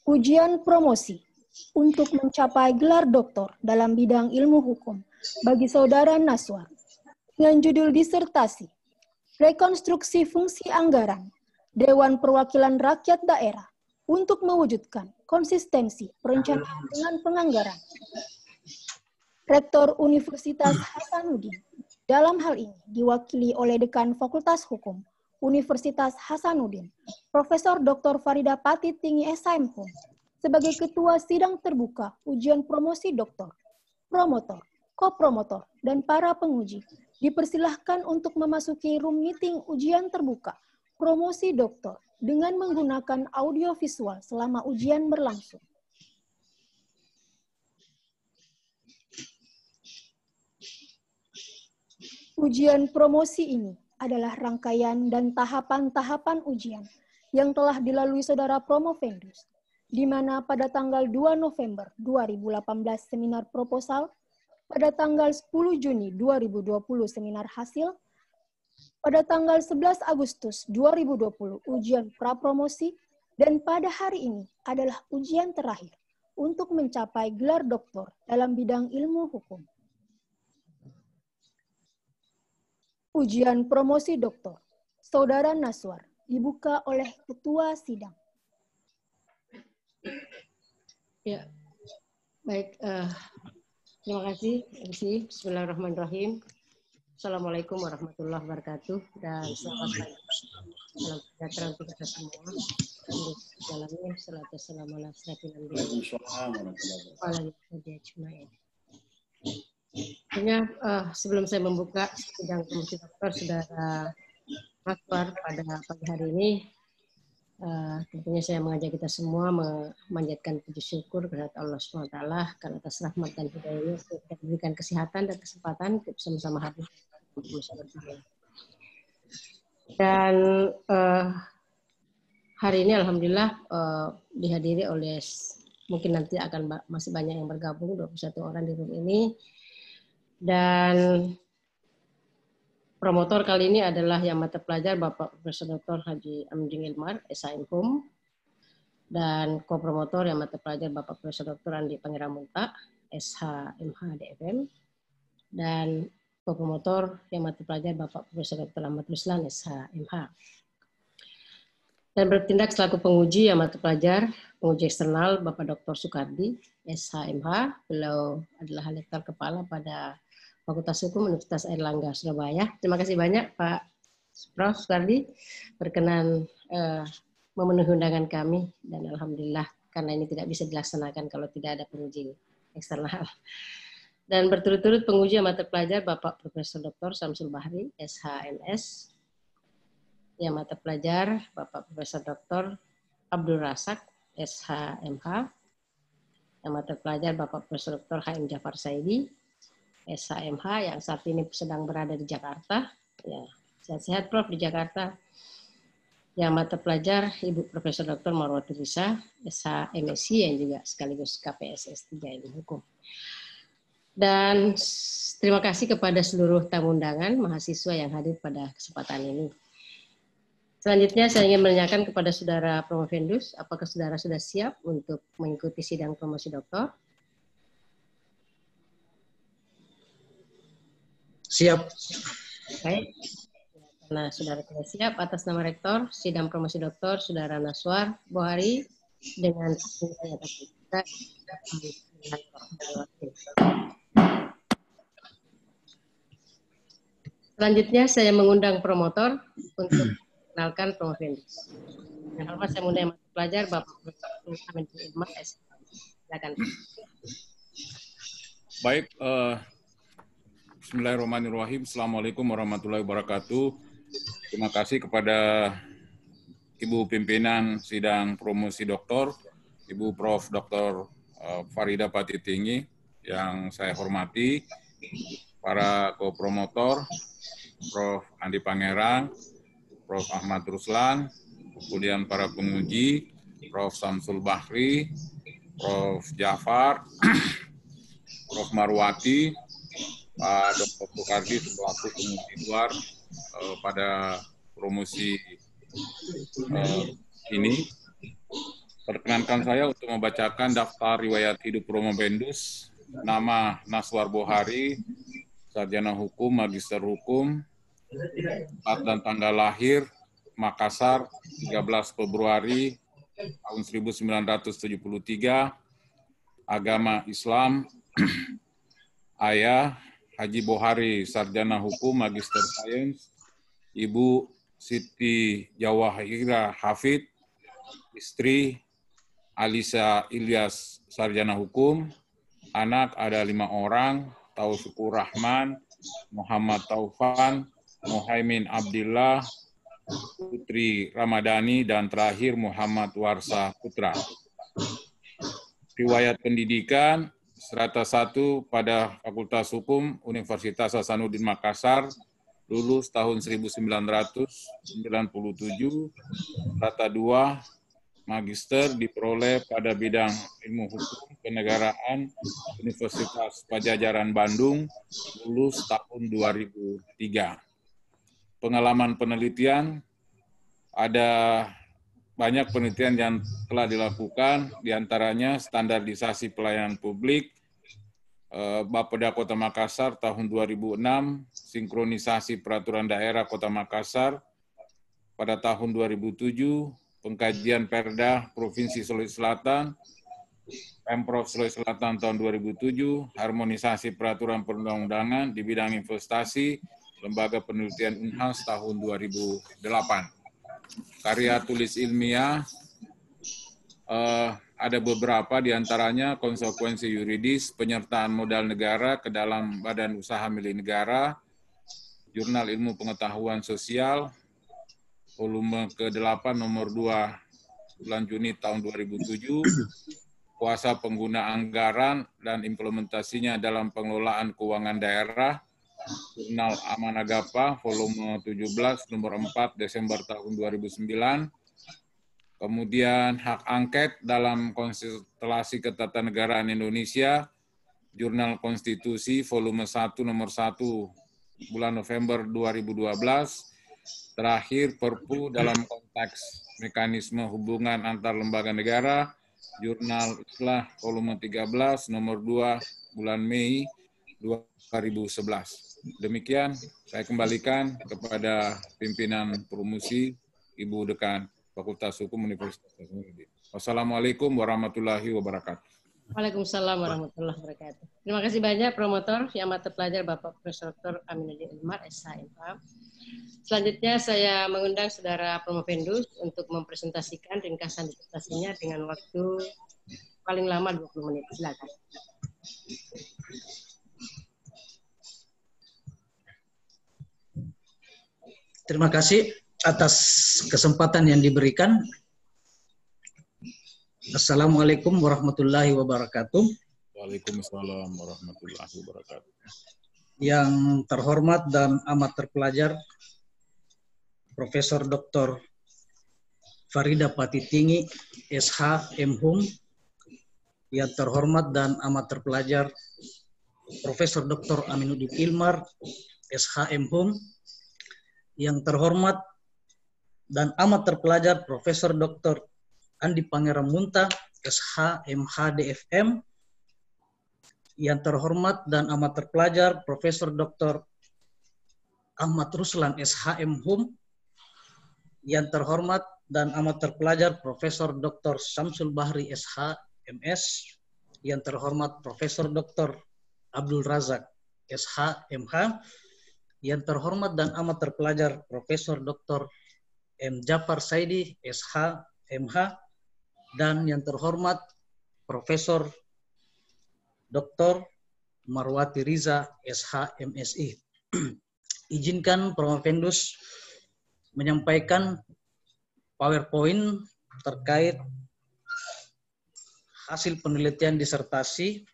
Ujian promosi untuk mencapai gelar doktor dalam bidang ilmu hukum bagi Saudara Naswar dengan judul disertasi Rekonstruksi Fungsi Anggaran Dewan Perwakilan Rakyat Daerah untuk mewujudkan konsistensi perencanaan dengan penganggaran. Rektor Universitas Hasanuddin dalam hal ini diwakili oleh Dekan Fakultas Hukum Universitas Hasanuddin, Profesor Dr. Farida Pati Tinggi SHM sebagai Ketua Sidang Terbuka Ujian Promosi Doktor, Promotor, Kopromotor, dan para penguji dipersilahkan untuk memasuki room meeting ujian terbuka promosi doktor dengan menggunakan audio visual selama ujian berlangsung. Ujian promosi ini adalah rangkaian dan tahapan-tahapan ujian yang telah dilalui Saudara Promovendus, di mana pada tanggal 2 November 2018 seminar proposal, pada tanggal 10 Juni 2020 seminar hasil, pada tanggal 11 Agustus 2020 ujian prapromosi, dan pada hari ini adalah ujian terakhir untuk mencapai gelar doktor dalam bidang ilmu hukum. Ujian promosi doktor, Saudara Naswar, dibuka oleh Ketua Sidang. Ya, baik. Terima kasih, MC. Bismillahirrahmanirrahim. Assalamualaikum warahmatullahi wabarakatuh. Dan selamat pagi. Salam sejahtera untuk kita semua. Dalamnya, salatu wassalamu ala asyrafil anbiya'i wal mursalin. Tentunya sebelum saya membuka sidang promosi doktor Saudara Naswar pada pagi hari ini, tentunya saya mengajak kita semua memanjatkan puji syukur kepada Allah SWT karena atas rahmat dan hidayahnya kita diberikan kesehatan dan kesempatan untuk bersama-sama hadir bersama. Dan hari ini alhamdulillah dihadiri oleh, mungkin nanti akan masih banyak yang bergabung, 21 orang di room ini. Dan promotor kali ini adalah yang mata pelajar Bapak Profesor Dr. Haji Amjing Ilmar, SHM Hum, dan kopromotor yang mata pelajar Bapak Profesor Dr. Andi Pangeramulta, SHMH DFM, dan kopromotor yang mata pelajar Bapak Profesor Dr. Ahmad Ruslan, SHMH. Dan bertindak selaku penguji yang mata pelajar, penguji eksternal Bapak Dr. Soekardi, SHMH, beliau adalah lektor kepala pada Fakultas Hukum Universitas Airlangga Surabaya. Terima kasih banyak Pak Prof. Soekardi berkenan memenuhi undangan kami, dan alhamdulillah karena ini tidak bisa dilaksanakan kalau tidak ada penguji eksternal. Dan berturut-turut penguji mata pelajar Bapak Profesor Dr. Samsul Bahri, SHMS, yang mata pelajar Bapak Profesor Dr. Abdul Rasak, SHMH, yang mata pelajar Bapak Profesor Dr. HM Jafar Saidi, SHMH, yang saat ini sedang berada di Jakarta. Ya, sehat-sehat Prof di Jakarta. Yang mata pelajar Ibu Profesor Dr. Marwatur Risa, SHMSI, yang juga sekaligus KPSS 3 Ilmu Hukum. Dan terima kasih kepada seluruh tamu undangan mahasiswa yang hadir pada kesempatan ini. Selanjutnya saya ingin menanyakan kepada Saudara Promovendus, apakah Saudara sudah siap untuk mengikuti sidang promosi doktor? Siap. Baik. Nah, Saudara sudah siap, atas nama Rektor sidang promosi doktor Saudara Naswar Bohari dengan selanjutnya saya mengundang promotor untuk mengenalkan Promovendus. Dengan hormat saya mengundang pelajar Bapak Profesor Amin Ilmar. Silakan. Baik, Bismillahirrahmanirrahim. Assalamualaikum warahmatullahi wabarakatuh. Terima kasih kepada Ibu Pimpinan Sidang Promosi Doktor, Ibu Prof. Dr. Farida Pati Tinggi, yang saya hormati, para kopromotor, Prof. Andi Pangerang, Prof. Ahmad Ruslan, kemudian para penguji, Prof. Samsul Bahri, Prof. Jafar, Prof. Marwati, Pak Dr. Soekardi selaku penguji luar pada promosi ini. Perkenankan saya untuk membacakan daftar riwayat hidup Romo Bendus. Nama Naswar Bohari, sarjana hukum, magister hukum, tempat dan tanggal lahir Makassar 13 Februari tahun 1973, agama Islam, ayah Haji Bohari, sarjana hukum, magister sains, ibu Siti Jawahira Hafid, istri Alisa Ilyas, sarjana hukum, anak ada 5 orang, Taufikur Rahman, Muhammad Taufan, Muhaimin Abdillah, Putri Ramadhani, dan terakhir Muhammad Warsa Putra. Riwayat pendidikan, strata 1 pada Fakultas Hukum Universitas Hasanuddin Makassar, lulus tahun 1997, strata 2, magister diperoleh pada bidang ilmu hukum kenegaraan Universitas Padjadjaran Bandung, lulus tahun 2003. Pengalaman penelitian, ada banyak penelitian yang telah dilakukan, diantaranya standarisasi pelayanan publik, Bapeda Kota Makassar tahun 2006, sinkronisasi peraturan daerah Kota Makassar pada tahun 2007, pengkajian Perda Provinsi Sulawesi Selatan, Pemprov Sulawesi Selatan tahun 2007, harmonisasi peraturan perundang-undangan di bidang investasi, Lembaga Penelitian Unhas tahun 2008. Karya tulis ilmiah, ada beberapa diantaranya konsekuensi yuridis penyertaan modal negara ke dalam badan usaha milik negara, Jurnal Ilmu Pengetahuan Sosial, volume ke-8 nomor 2 bulan Juni tahun 2007, kuasa pengguna anggaran dan implementasinya dalam pengelolaan keuangan daerah, Jurnal Amanagapa, volume 17, nomor 4, Desember tahun 2009. Kemudian hak angket dalam konstelasi ketatanegaraan Indonesia, Jurnal Konstitusi, volume 1, nomor 1, bulan November 2012. Terakhir, Perpu dalam konteks mekanisme hubungan antar lembaga negara, Jurnal Islah, volume 13, nomor 2, bulan Mei 2011. Demikian, saya kembalikan kepada pimpinan promosi, Ibu Dekan Fakultas Hukum Universitas Hasanuddin. Wassalamualaikum warahmatullahi wabarakatuh. Waalaikumsalam warahmatullahi wabarakatuh. Terima kasih banyak promotor yang mata pelajar Bapak Profesor Dr. Aminuddin Ilmar, SHMH. Selanjutnya saya mengundang Saudara Promovendus untuk mempresentasikan ringkasan disertasinya dengan waktu paling lama 20 menit. Silakan. Terima kasih atas kesempatan yang diberikan. Assalamualaikum warahmatullahi wabarakatuh. Waalaikumsalam warahmatullahi wabarakatuh. Yang terhormat dan amat terpelajar Profesor Dr. Farida Patitinggi, SH MHum. Yang terhormat dan amat terpelajar Profesor Dr. Aminuddin Ilmar, SH MHum. Yang terhormat dan amat terpelajar Profesor Dr. Andi Pangeran Munta, SH MH DFM. Yang terhormat dan amat terpelajar Profesor Dr. Ahmad Ruslan, SH MHum. Yang terhormat dan amat terpelajar Profesor Dr. Samsul Bahri, SH MS. Yang terhormat Profesor Dr. Abdul Razak, SH MH. Yang terhormat dan amat terpelajar Profesor Dr. M. Jafar Saidi, SH MH. Dan yang terhormat Profesor Dr. Marwati Riza, SH MSI. Izinkan Promovendus menyampaikan PowerPoint terkait hasil penelitian disertasi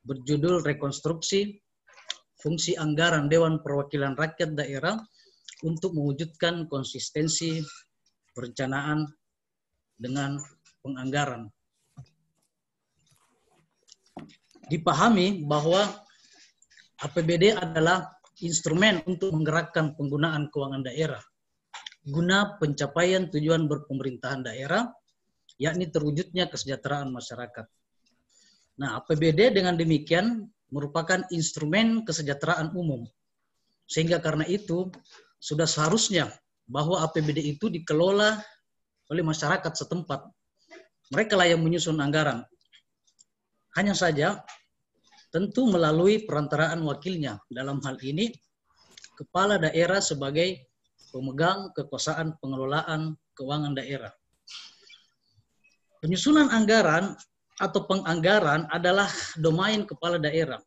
berjudul Rekonstruksi Fungsi Anggaran Dewan Perwakilan Rakyat Daerah untuk mewujudkan konsistensi perencanaan dengan penganggaran. Dipahami bahwa APBD adalah instrumen untuk menggerakkan penggunaan keuangan daerah guna pencapaian tujuan berpemerintahan daerah yakni terwujudnya kesejahteraan masyarakat. Nah, APBD dengan demikian merupakan instrumen kesejahteraan umum. Sehingga karena itu, sudah seharusnya bahwa APBD itu dikelola oleh masyarakat setempat. Mereka lah yang menyusun anggaran. Hanya saja, tentu melalui perantaraan wakilnya. Dalam hal ini, kepala daerah sebagai pemegang kekuasaan pengelolaan keuangan daerah. Penyusunan anggaran atau penganggaran adalah domain kepala daerah.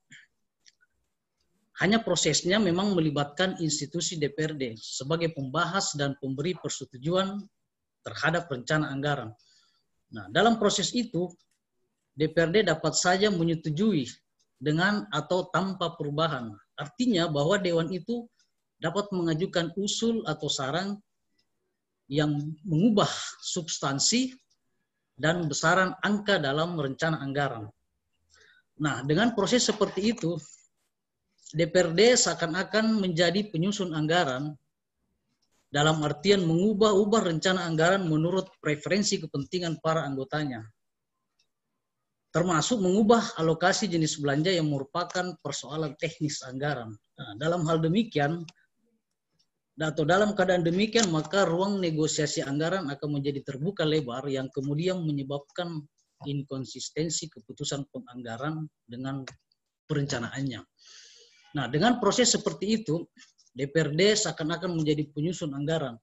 Hanya prosesnya memang melibatkan institusi DPRD sebagai pembahas dan pemberi persetujuan terhadap rencana anggaran. Nah, dalam proses itu, DPRD dapat saja menyetujui dengan atau tanpa perubahan. Artinya bahwa Dewan itu dapat mengajukan usul atau saran yang mengubah substansi dan besaran angka dalam rencana anggaran. Nah, dengan proses seperti itu, DPRD seakan-akan menjadi penyusun anggaran dalam artian mengubah-ubah rencana anggaran menurut preferensi kepentingan para anggotanya. Termasuk mengubah alokasi jenis belanja yang merupakan persoalan teknis anggaran. Nah, dalam hal demikian, atau dalam keadaan demikian, maka ruang negosiasi anggaran akan menjadi terbuka lebar yang kemudian menyebabkan inkonsistensi keputusan penganggaran dengan perencanaannya. Nah, dengan proses seperti itu, DPRD seakan-akan menjadi penyusun anggaran.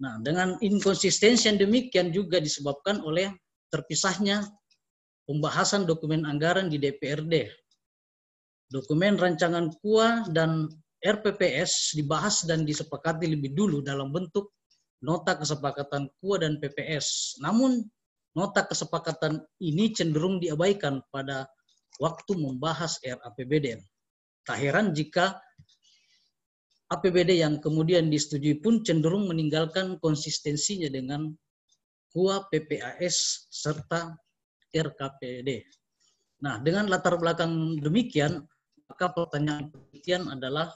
Nah, dengan inkonsistensi yang demikian juga disebabkan oleh terpisahnya pembahasan dokumen anggaran di DPRD. Dokumen rancangan KUA dan RPPS dibahas dan disepakati lebih dulu dalam bentuk nota kesepakatan KUA dan PPS. Namun, nota kesepakatan ini cenderung diabaikan pada waktu membahas RAPBD. Tak heran jika APBD yang kemudian disetujui pun cenderung meninggalkan konsistensinya dengan KUA, PPAS, serta RKPD. Nah, dengan latar belakang demikian, maka pertanyaan penelitian adalah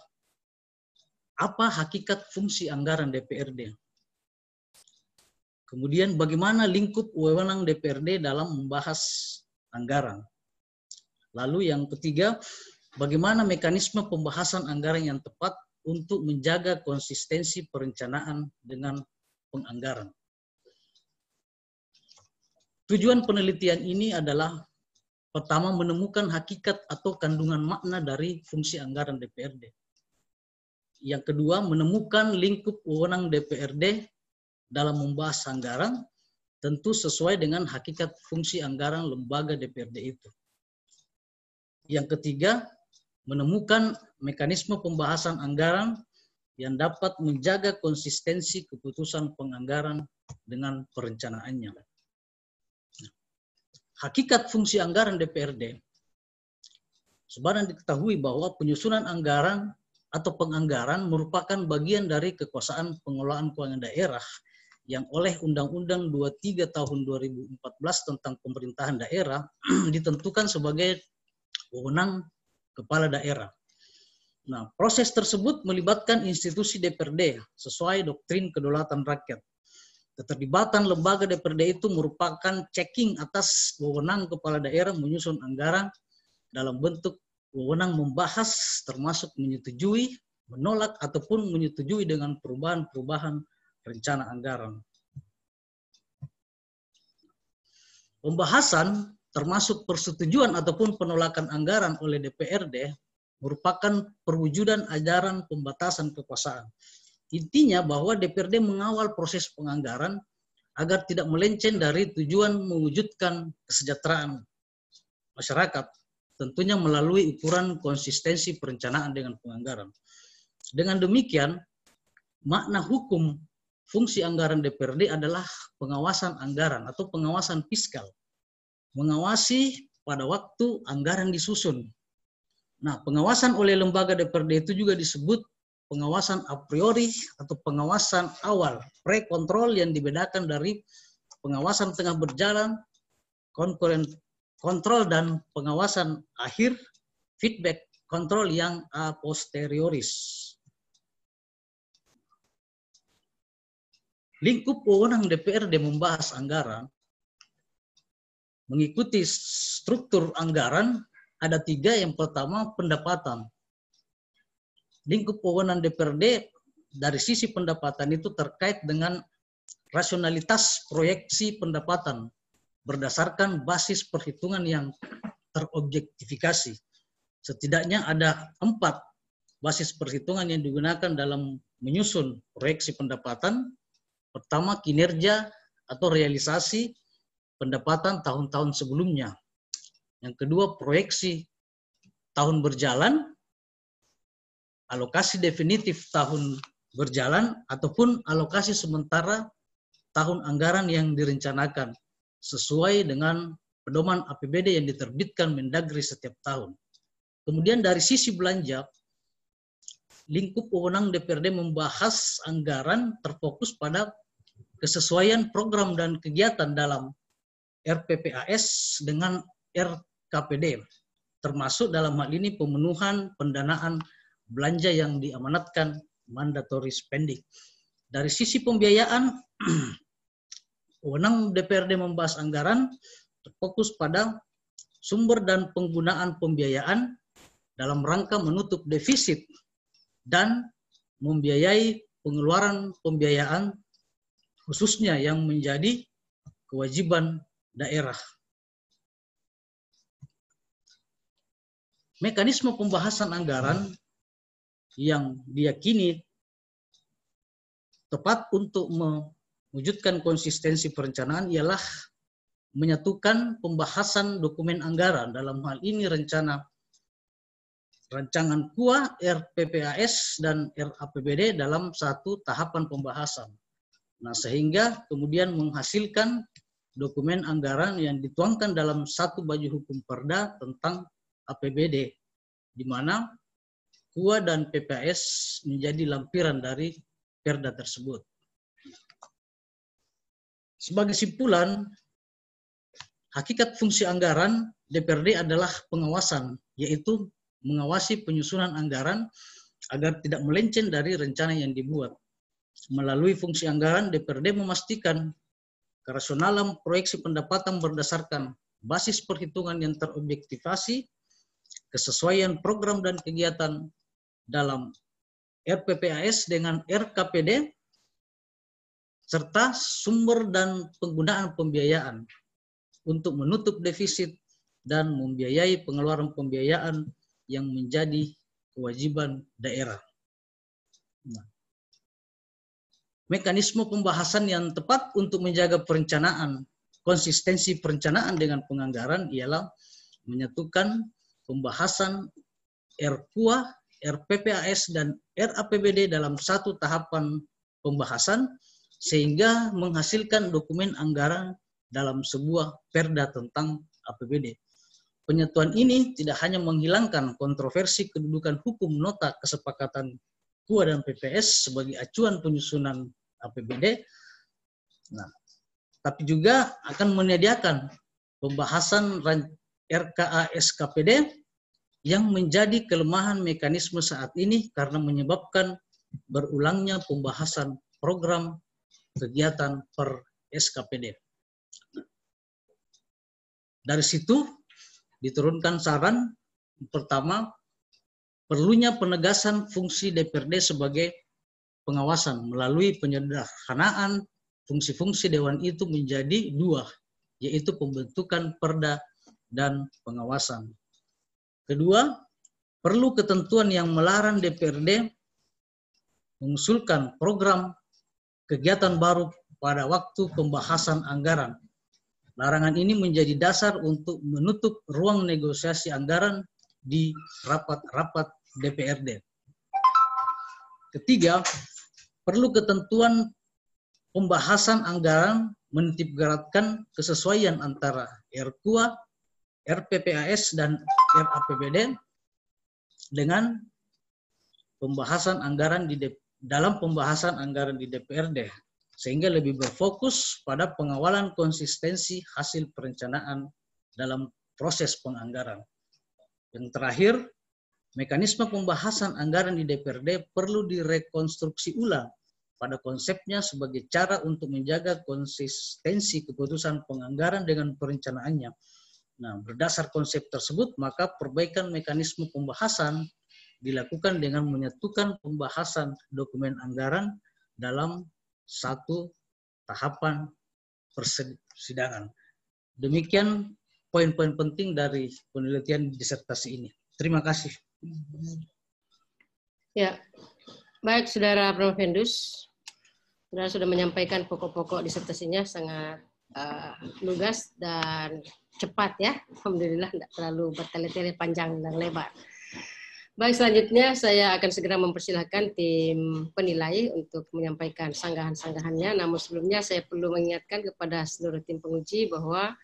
apa hakikat fungsi anggaran DPRD? Kemudian bagaimana lingkup wewenang DPRD dalam membahas anggaran? Lalu yang ketiga, bagaimana mekanisme pembahasan anggaran yang tepat untuk menjaga konsistensi perencanaan dengan penganggaran? Tujuan penelitian ini adalah pertama menemukan hakikat atau kandungan makna dari fungsi anggaran DPRD. Yang kedua, menemukan lingkup wewenang DPRD dalam membahas anggaran, tentu sesuai dengan hakikat fungsi anggaran lembaga DPRD itu. Yang ketiga, menemukan mekanisme pembahasan anggaran yang dapat menjaga konsistensi keputusan penganggaran dengan perencanaannya. Hakikat fungsi anggaran DPRD, sebenarnya diketahui bahwa penyusunan anggaran atau penganggaran merupakan bagian dari kekuasaan pengelolaan keuangan daerah yang oleh Undang-Undang 23 tahun 2014 tentang pemerintahan daerah ditentukan sebagai wewenang kepala daerah. Nah, proses tersebut melibatkan institusi DPRD sesuai doktrin kedaulatan rakyat. Keterlibatan lembaga DPRD itu merupakan checking atas wewenang kepala daerah menyusun anggaran dalam bentuk wewenang membahas termasuk menyetujui, menolak, ataupun menyetujui dengan perubahan-perubahan rencana anggaran. Pembahasan termasuk persetujuan ataupun penolakan anggaran oleh DPRD merupakan perwujudan ajaran pembatasan kekuasaan. Intinya bahwa DPRD mengawal proses penganggaran agar tidak melenceng dari tujuan mewujudkan kesejahteraan masyarakat, tentunya melalui ukuran konsistensi perencanaan dengan penganggaran. Dengan demikian, makna hukum fungsi anggaran DPRD adalah pengawasan anggaran atau pengawasan fiskal. Mengawasi pada waktu anggaran disusun. Nah, pengawasan oleh lembaga DPRD itu juga disebut pengawasan a priori atau pengawasan awal, pre-kontrol yang dibedakan dari pengawasan tengah berjalan, concurrent kontrol, dan pengawasan akhir, feedback kontrol yang a posterioris. Lingkup wewenang DPRD membahas anggaran mengikuti struktur anggaran ada 3. Yang pertama, pendapatan. Lingkup wewenang DPRD dari sisi pendapatan itu terkait dengan rasionalitas proyeksi pendapatan berdasarkan basis perhitungan yang terobjektifikasi. Setidaknya ada 4 basis perhitungan yang digunakan dalam menyusun proyeksi pendapatan. Pertama, kinerja atau realisasi pendapatan tahun-tahun sebelumnya. Yang kedua, proyeksi tahun berjalan, alokasi definitif tahun berjalan, ataupun alokasi sementara tahun anggaran yang direncanakan sesuai dengan pedoman APBD yang diterbitkan Mendagri setiap tahun. Kemudian dari sisi belanja, lingkup wewenang DPRD membahas anggaran terfokus pada kesesuaian program dan kegiatan dalam RPPAS dengan RKPD, termasuk dalam hal ini pemenuhan pendanaan belanja yang diamanatkan mandatory spending. Dari sisi pembiayaan, wewenang DPRD membahas anggaran terfokus pada sumber dan penggunaan pembiayaan dalam rangka menutup defisit dan membiayai pengeluaran pembiayaan khususnya yang menjadi kewajiban daerah. Mekanisme pembahasan anggaran yang diyakini tepat untuk mewujudkan konsistensi perencanaan ialah menyatukan pembahasan dokumen anggaran, dalam hal ini rancangan KUA, RPPAS, dan RAPBD dalam satu tahapan pembahasan. Nah, sehingga kemudian menghasilkan dokumen anggaran yang dituangkan dalam satu baju hukum perda tentang APBD, di mana KUA dan PPAS menjadi lampiran dari perda tersebut. Sebagai simpulan, hakikat fungsi anggaran DPRD adalah pengawasan, yaitu mengawasi penyusunan anggaran agar tidak melenceng dari rencana yang dibuat. Melalui fungsi anggaran, DPRD memastikan kerasionalan proyeksi pendapatan berdasarkan basis perhitungan yang terobjektivasi, kesesuaian program dan kegiatan dalam RPPAS dengan RKPD, serta sumber dan penggunaan pembiayaan untuk menutup defisit dan membiayai pengeluaran pembiayaan yang menjadi kewajiban daerah. Nah, mekanisme pembahasan yang tepat untuk menjaga perencanaan, konsistensi perencanaan dengan penganggaran ialah menyatukan pembahasan RKUA, RPPAS, dan RAPBD dalam satu tahapan pembahasan sehingga menghasilkan dokumen anggaran dalam sebuah perda tentang APBD. Penyatuan ini tidak hanya menghilangkan kontroversi kedudukan hukum nota kesepakatan KUA dan PPS sebagai acuan penyusunan APBD, tapi juga akan menyediakan pembahasan RKA SKPD yang menjadi kelemahan mekanisme saat ini karena menyebabkan berulangnya pembahasan program kegiatan per SKPD. Dari situ diturunkan saran pertama, perlunya penegasan fungsi DPRD sebagai pengawasan melalui penyederhanaan fungsi-fungsi dewan itu menjadi 2, yaitu pembentukan perda dan pengawasan. Kedua, perlu ketentuan yang melarang DPRD mengusulkan program kegiatan baru pada waktu pembahasan anggaran. Larangan ini menjadi dasar untuk menutup ruang negosiasi anggaran di rapat-rapat DPRD. Ketiga, perlu ketentuan pembahasan anggaran menitikberatkan kesesuaian antara RKUA, RPPAS, dan RAPBD dengan pembahasan anggaran dalam pembahasan anggaran di DPRD, sehingga lebih berfokus pada pengawalan konsistensi hasil perencanaan dalam proses penganggaran. Yang terakhir, mekanisme pembahasan anggaran di DPRD perlu direkonstruksi ulang pada konsepnya sebagai cara untuk menjaga konsistensi keputusan penganggaran dengan perencanaannya. Nah, berdasar konsep tersebut, maka perbaikan mekanisme pembahasan dilakukan dengan menyatukan pembahasan dokumen anggaran dalam satu tahapan persidangan. Demikian poin-poin penting dari penelitian disertasi ini. Terima kasih. Ya, baik Saudara Promovendus. Saudara sudah menyampaikan pokok-pokok disertasinya sangat lugas dan cepat ya. Alhamdulillah tidak terlalu bertele-tele panjang dan lebar. Baik, selanjutnya saya akan segera mempersilahkan tim penilai untuk menyampaikan sanggahan-sanggahannya. Namun sebelumnya saya perlu mengingatkan kepada seluruh tim penguji bahwa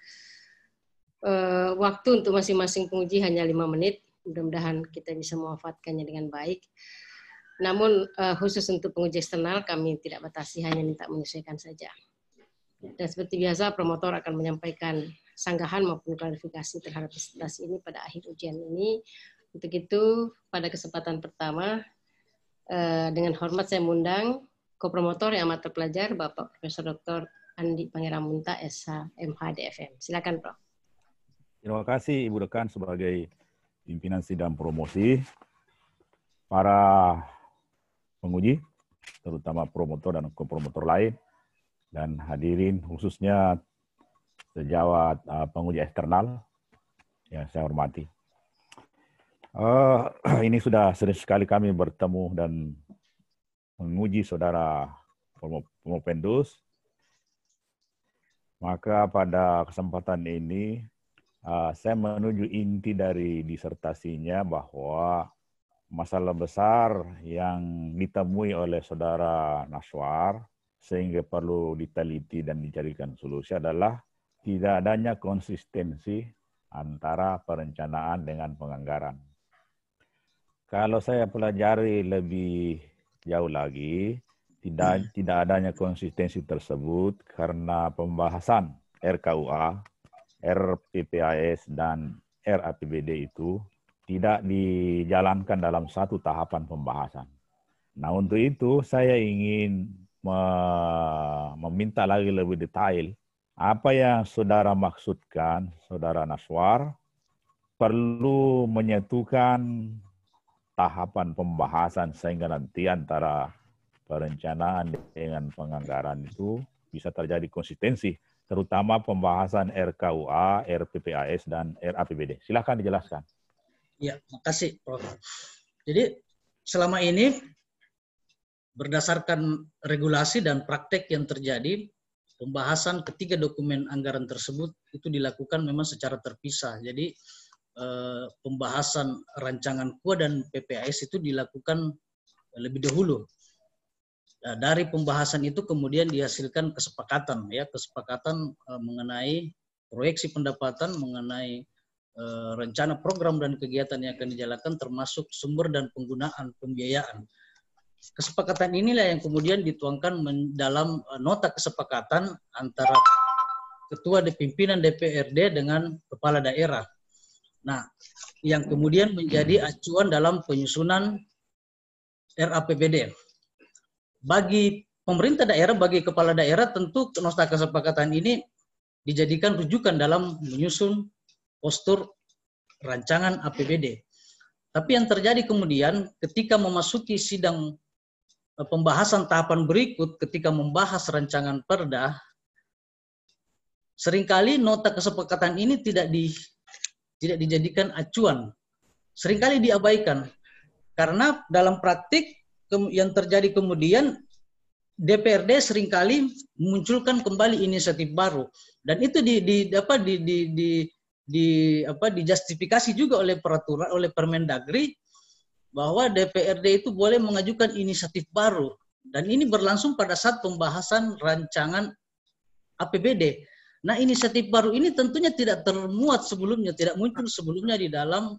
waktu untuk masing-masing penguji hanya 5 menit. Mudah-mudahan kita bisa memanfaatkannya dengan baik. Namun khusus untuk penguji eksternal kami tidak batasi, hanya minta menyesuaikan saja. Dan seperti biasa promotor akan menyampaikan sanggahan maupun klarifikasi terhadap disertasi ini pada akhir ujian ini. Untuk itu pada kesempatan pertama dengan hormat saya mengundang kopromotor yang amat terpelajar Bapak Profesor Dr. Andi Pangerammunta SH MH DFM. Silakan Prof. Terima kasih Ibu Dekan sebagai pimpinan sidang promosi. Para penguji, terutama promotor dan kopromotor lain, dan hadirin khususnya sejawat penguji eksternal yang saya hormati. Ini sudah sering sekali kami bertemu dan menguji saudara Promovendus. Maka pada kesempatan ini saya menuju inti dari disertasinya bahwa masalah besar yang ditemui oleh saudara Naswar sehingga perlu diteliti dan dicarikan solusi adalah tidak adanya konsistensi antara perencanaan dengan penganggaran. Kalau saya pelajari lebih jauh lagi, tidak adanya konsistensi tersebut karena pembahasan RKUA, RPPAS, dan RAPBD itu tidak dijalankan dalam satu tahapan pembahasan. Nah, untuk itu saya ingin meminta lagi lebih detail apa yang saudara maksudkan, saudara Naswar, perlu menyatukan tahapan pembahasan sehingga nanti antara perencanaan dengan penganggaran itu bisa terjadi konsistensi, terutama pembahasan RKUA, RPPAS, dan RAPBD. Silakan dijelaskan. Ya, makasih Prof. Jadi selama ini berdasarkan regulasi dan praktek yang terjadi, pembahasan ketiga dokumen anggaran tersebut itu dilakukan memang secara terpisah. Jadi pembahasan rancangan KUA dan PPAS itu dilakukan lebih dahulu. Dari pembahasan itu kemudian dihasilkan kesepakatan, ya, kesepakatan mengenai proyeksi pendapatan, mengenai rencana program dan kegiatan yang akan dijalankan termasuk sumber dan penggunaan pembiayaan. Kesepakatan inilah yang kemudian dituangkan dalam nota kesepakatan antara Ketua Pimpinan DPRD dengan Kepala Daerah. Nah, yang kemudian menjadi acuan dalam penyusunan RAPBD. Bagi pemerintah daerah, bagi kepala daerah, tentu nota kesepakatan ini dijadikan rujukan dalam menyusun postur rancangan APBD. Tapi yang terjadi kemudian ketika memasuki sidang pembahasan tahapan berikut, ketika membahas rancangan perda, seringkali nota kesepakatan ini tidak dijadikan acuan, seringkali diabaikan. Karena dalam praktik yang terjadi kemudian DPRD seringkali memunculkan kembali inisiatif baru, dan itu dijustifikasi juga oleh peraturan, oleh Permendagri, bahwa DPRD itu boleh mengajukan inisiatif baru, dan ini berlangsung pada saat pembahasan rancangan APBD. Nah, inisiatif baru ini tentunya tidak termuat sebelumnya, tidak muncul sebelumnya di dalam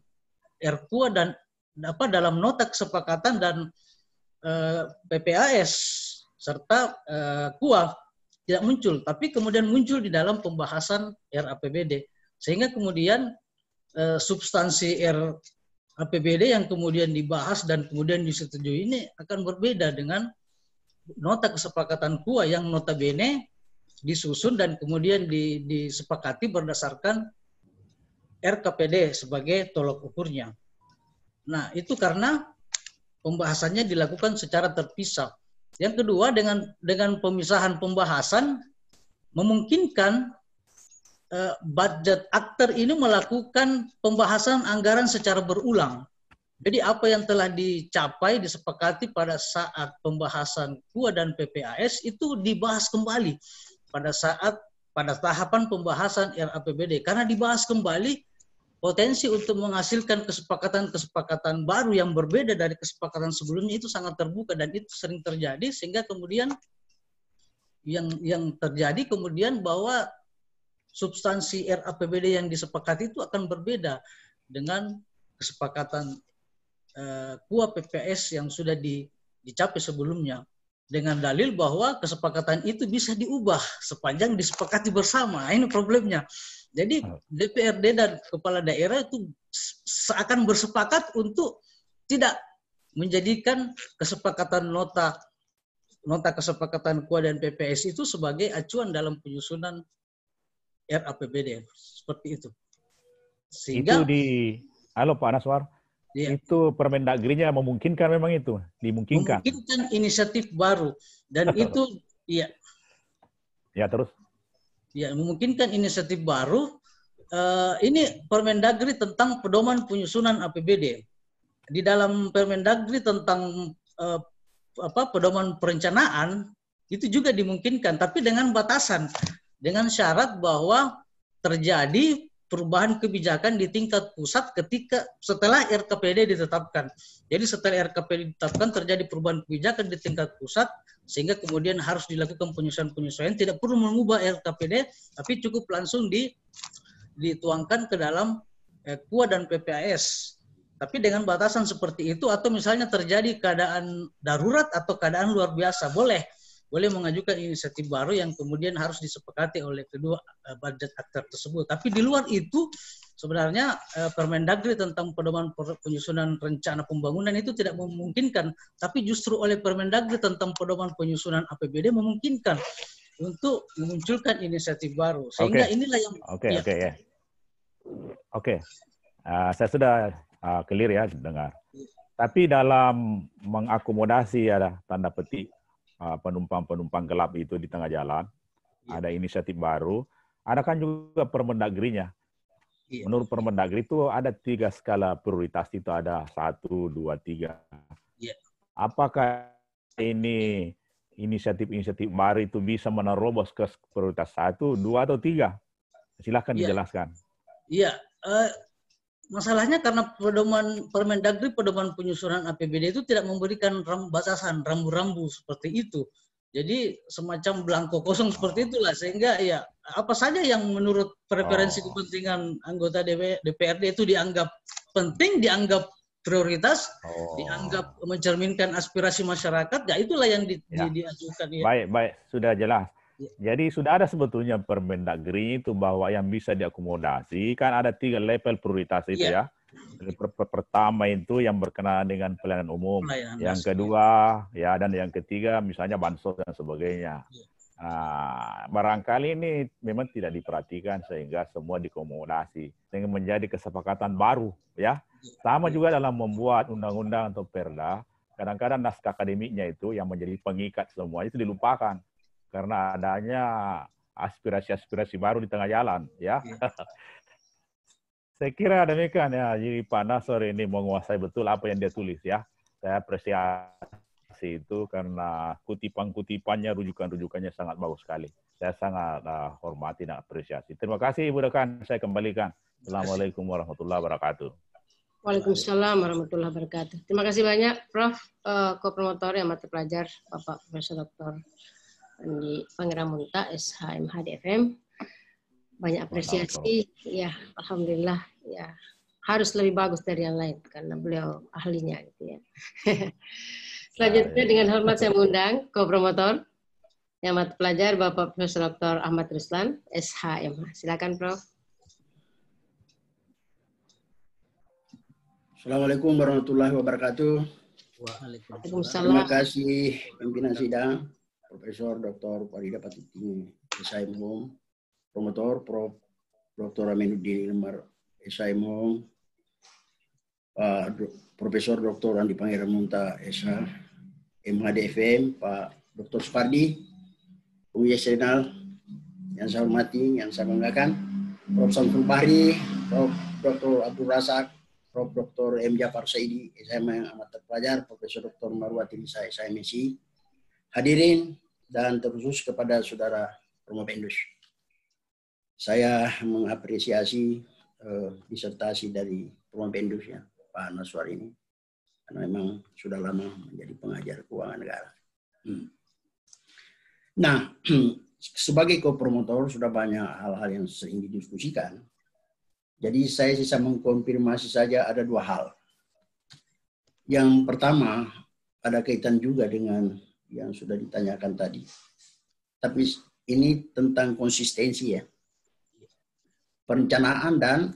RKUA dan dalam nota kesepakatan dan PPAS serta KUA tidak muncul, tapi kemudian muncul di dalam pembahasan RAPBD. Sehingga kemudian substansi RAPBD yang kemudian dibahas dan kemudian disetujui ini akan berbeda dengan nota kesepakatan KUA yang notabene disusun dan kemudian disepakati berdasarkan RKPD sebagai tolok ukurnya. Nah, itu karena pembahasannya dilakukan secara terpisah. Yang kedua, dengan pemisahan pembahasan memungkinkan budget akter ini melakukan pembahasan anggaran secara berulang. Jadi apa yang telah dicapai, disepakati pada saat pembahasan KUA dan PPAS itu dibahas kembali pada tahapan pembahasan RAPBD. Karena dibahas kembali, potensi untuk menghasilkan kesepakatan-kesepakatan baru yang berbeda dari kesepakatan sebelumnya itu sangat terbuka, dan itu sering terjadi, sehingga kemudian yang terjadi kemudian bahwa substansi RAPBD yang disepakati itu akan berbeda dengan kesepakatan KUA PPS yang sudah dicapai sebelumnya, dengan dalil bahwa kesepakatan itu bisa diubah sepanjang disepakati bersama. Ini problemnya. Jadi DPRD dan kepala daerah itu seakan bersepakat untuk tidak menjadikan kesepakatan nota kesepakatan KUA dan PPS itu sebagai acuan dalam penyusunan RAPBD, seperti itu. Sehingga itu halo Pak Naswar, ya, itu Permendagrinya memungkinkan, memang itu dimungkinkan. Memungkinkan inisiatif baru, dan itu ya. Ya, terus? Ya, memungkinkan inisiatif baru. Ini Permendagri tentang pedoman penyusunan APBD. Di dalam Permendagri tentang pedoman perencanaan itu juga dimungkinkan, tapi dengan batasan, dengan syarat bahwa terjadi perubahan kebijakan di tingkat pusat setelah RKPD ditetapkan. Jadi setelah RKPD ditetapkan terjadi perubahan kebijakan di tingkat pusat, sehingga kemudian harus dilakukan penyesuaian-penyesuaian, tidak perlu mengubah RKPD, tapi cukup langsung dituangkan ke dalam KUA dan PPAS. Tapi dengan batasan seperti itu, atau misalnya terjadi keadaan darurat atau keadaan luar biasa, boleh mengajukan inisiatif baru yang kemudian harus disepakati oleh kedua budget aktor tersebut. Tapi di luar itu sebenarnya Permendagri tentang pedoman penyusunan rencana pembangunan itu tidak memungkinkan, tapi justru oleh Permendagri tentang pedoman penyusunan APBD memungkinkan untuk memunculkan inisiatif baru. Sehingga inilah yang saya sudah clear ya dengar. Tapi dalam mengakomodasi ada tanda petik penumpang-penumpang gelap itu di tengah jalan, ada inisiatif baru, ada kan juga Permendagrinya. Menurut Permendagri itu ada 3 skala prioritas, itu ada 1, 2, 3. Apakah ini inisiatif-inisiatif baru itu bisa menerobos ke prioritas 1, 2, atau 3? Silahkan dijelaskan. Iya, masalahnya karena Permendagri pedoman penyusunan APBD itu tidak memberikan batasan, rambu-rambu seperti itu. Jadi semacam belangko kosong seperti itulah, sehingga ya apa saja yang menurut preferensi kepentingan anggota DPRD itu dianggap penting, dianggap prioritas, dianggap mencerminkan aspirasi masyarakat, ya itulah yang diajukan. Ya. Baik, sudah jelas. Jadi sudah ada sebetulnya Permendagri itu bahwa yang bisa diakomodasi kan ada 3 level prioritas itu ya. Pertama itu yang berkenaan dengan pelayanan umum, yang kedua ya, dan yang ketiga misalnya bansos dan sebagainya. Barangkali ini memang tidak diperhatikan sehingga semua diakomodasi sehingga menjadi kesepakatan baru ya. Sama juga dalam membuat undang-undang atau perda, kadang-kadang naskah akademiknya itu yang menjadi pengikat semua itu dilupakan karena adanya aspirasi-aspirasi baru di tengah jalan ya. Saya kira demikian ya. Jadi Pak Nasr ini menguasai betul apa yang dia tulis ya. Saya apresiasi itu karena kutipan-kutipannya, rujukan-rujukannya sangat bagus sekali. Saya sangat hormati dan apresiasi. Terima kasih Ibu Dekan. Saya kembalikan. Assalamualaikum warahmatullahi wabarakatuh. Waalaikumsalam warahmatullahi wabarakatuh. Terima kasih banyak Prof. Kopromotor yang mata pelajar Bapak Profesor Dr. Andi Pangeramulta, SH, MH, DFM. Banyak apresiasi, ya alhamdulillah ya, harus lebih bagus dari yang lain karena beliau ahlinya gitu ya. Selanjutnya dengan hormat saya mengundang kopromotor yang mata pelajar Bapak Profesor Dr. Ahmad Ruslan, SH, MH. Silakan Prof. Assalamualaikum warahmatullahi wabarakatuh. Waalaikumsalam. Terima kasih pimpinan sidang, Profesor Dr. Farida Patiti SIMOM, promotor Prof. Dr. Aminuddin Ilmar SIMOM, Pak Profesor Dr. Andi Pangeramulta SH, MHDFM, Pak Dr. Supardi, Pengurus Senal, yang saya hormati, yang saya banggakan, Prof. Samsul Bahri, Prof. Dr. Abdul Razak, Prof. Dr. M. Jafar Saidi, SMA yang amat terpelajar, Profesor Dr. Marwati Nisa, SIMSI, hadirin, dan terkhusus kepada saudara Promopendus. Saya mengapresiasi disertasi dari Promopendus ya, Pak Naswar ini, karena memang sudah lama menjadi pengajar keuangan negara. Nah, sebagai kopromotor sudah banyak hal-hal yang sering didiskusikan. Jadi saya bisa mengkonfirmasi saja ada dua hal. Yang pertama, ada kaitan juga dengan yang sudah ditanyakan tadi. Tapi ini tentang konsistensi ya. Perencanaan dan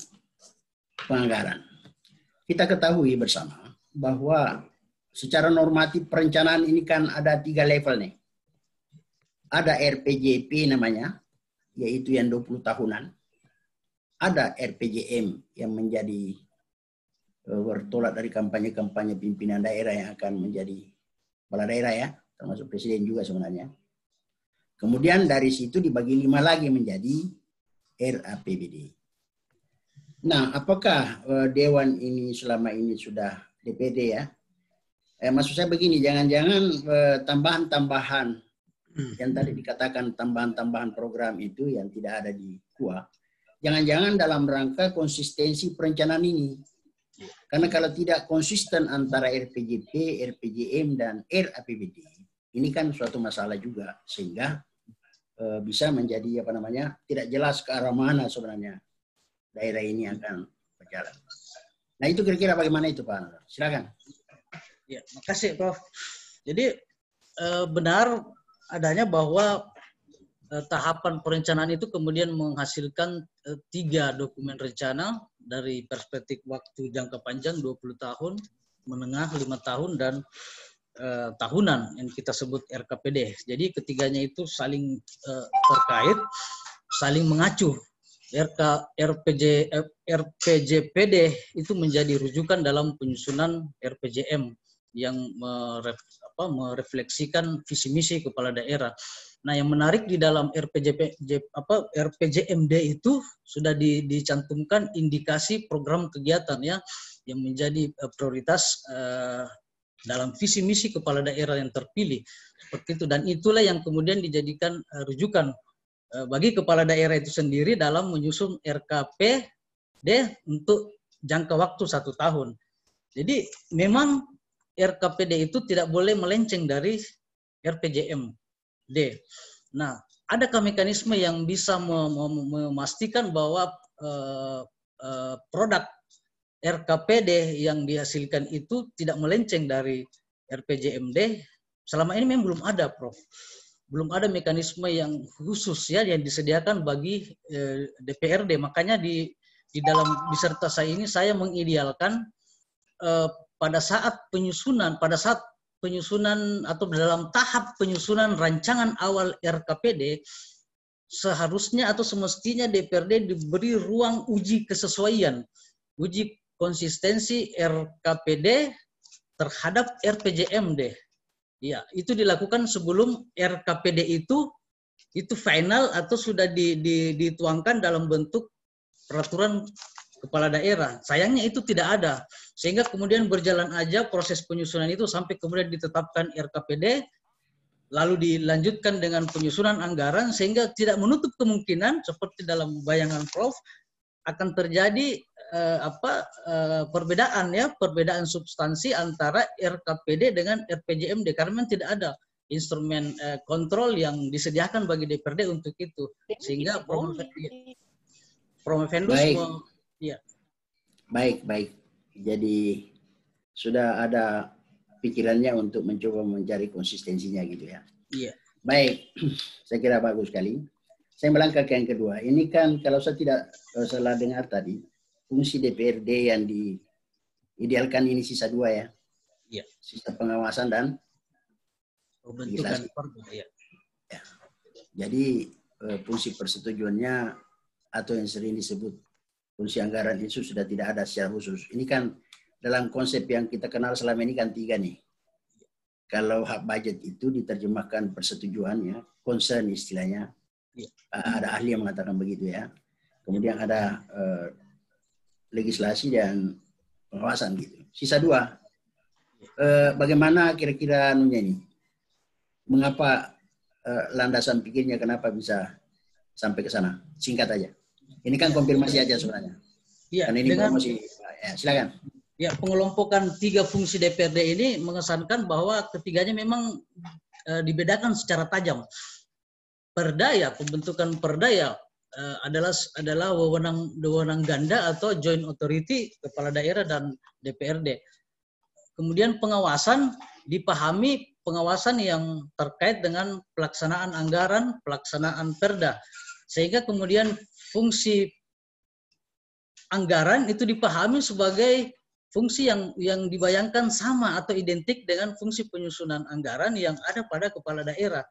penganggaran. Kita ketahui bersama bahwa secara normatif perencanaan ini kan ada 3 level nih. Ada RPJP namanya, yaitu yang 20 tahunan. Ada RPJM yang menjadi bertolak dari kampanye-kampanye pimpinan daerah yang akan menjadi kepala daerah ya, termasuk presiden juga sebenarnya. Kemudian dari situ dibagi 5 lagi menjadi RAPBD. Nah, apakah Dewan ini selama ini sudah DPD ya? Maksud saya begini, jangan-jangan tambahan-tambahan yang tadi dikatakan tambahan-tambahan program itu yang tidak ada di KUA. Jangan-jangan dalam rangka konsistensi perencanaan ini. Karena kalau tidak konsisten antara RPJP, RPJM, dan RAPBD, ini kan suatu masalah juga. Sehingga bisa menjadi tidak jelas ke arah mana sebenarnya daerah ini akan berjalan. Nah itu kira-kira bagaimana itu Pak? Silakan. Ya, makasih Prof. Jadi benar adanya bahwa tahapan perencanaan itu kemudian menghasilkan 3 dokumen rencana dari perspektif waktu jangka panjang 20 tahun, menengah 5 tahun, dan tahunan yang kita sebut RKPD. Jadi ketiganya itu saling terkait, saling mengacu. RPJPD itu menjadi rujukan dalam penyusunan RPJM yang merefleksikan visi misi kepala daerah. Nah, yang menarik di dalam RPJMD itu sudah dicantumkan indikasi program kegiatan ya yang menjadi prioritas dalam visi misi kepala daerah yang terpilih. Seperti itu, dan itulah yang kemudian dijadikan rujukan bagi kepala daerah itu sendiri dalam menyusun RKPD untuk jangka waktu 1 tahun. Jadi memang RKPD itu tidak boleh melenceng dari RPJMD. Nah, adakah mekanisme yang bisa memastikan bahwa produk RKPD yang dihasilkan itu tidak melenceng dari RPJMD? Selama ini memang belum ada, Prof. Belum ada mekanisme yang khusus ya yang disediakan bagi DPRD. Makanya di dalam disertasi ini saya mengidealkan pada saat penyusunan atau dalam tahap penyusunan rancangan awal RKPD, seharusnya atau semestinya DPRD diberi ruang uji kesesuaian, uji konsistensi RKPD terhadap RPJMD. Ya, itu dilakukan sebelum RKPD itu final atau sudah dituangkan dalam bentuk peraturan kepala daerah. Sayangnya itu tidak ada. Sehingga kemudian berjalan aja proses penyusunan itu sampai kemudian ditetapkan RKPD, lalu dilanjutkan dengan penyusunan anggaran, sehingga tidak menutup kemungkinan seperti dalam bayangan Prof akan terjadi perbedaan substansi antara RKPD dengan RPJMD karena memang tidak ada instrumen kontrol yang disediakan bagi DPRD untuk itu, sehingga Promofendus ya. Baik. Jadi sudah ada pikirannya untuk mencoba mencari konsistensinya gitu ya. Iya. Baik, saya kira bagus sekali. Saya melangkah ke yang kedua. Ini kan kalau saya tidak salah dengar tadi, fungsi DPRD yang diidealkan ini sisa 2 ya. Iya. Sistem pengawasan dan Pembentukan legislasi. perda. Ya. Ya. Jadi fungsi persetujuannya atau yang sering disebut fungsi anggaran itu sudah tidak ada secara khusus. Ini kan dalam konsep yang kita kenal selama ini kan 3 nih. Kalau hak budget itu diterjemahkan persetujuannya, concern istilahnya. Ada ahli yang mengatakan begitu ya. Kemudian ada legislasi dan pengawasan gitu. Sisa 2. Bagaimana kira-kira ini? Mengapa landasan pikirnya kenapa bisa sampai ke sana? Singkat aja. Ini kan konfirmasi aja sebenarnya. Iya, karena ini promosi. Ya, silakan. Ya, pengelompokan 3 fungsi DPRD ini mengesankan bahwa ketiganya memang dibedakan secara tajam. Perda ya, pembentukan perda ya adalah wewenang ganda atau joint authority kepala daerah dan DPRD. Kemudian pengawasan dipahami pengawasan yang terkait dengan pelaksanaan anggaran, pelaksanaan perda. Sehingga kemudian fungsi anggaran itu dipahami sebagai fungsi yang dibayangkan sama atau identik dengan fungsi penyusunan anggaran yang ada pada kepala daerah.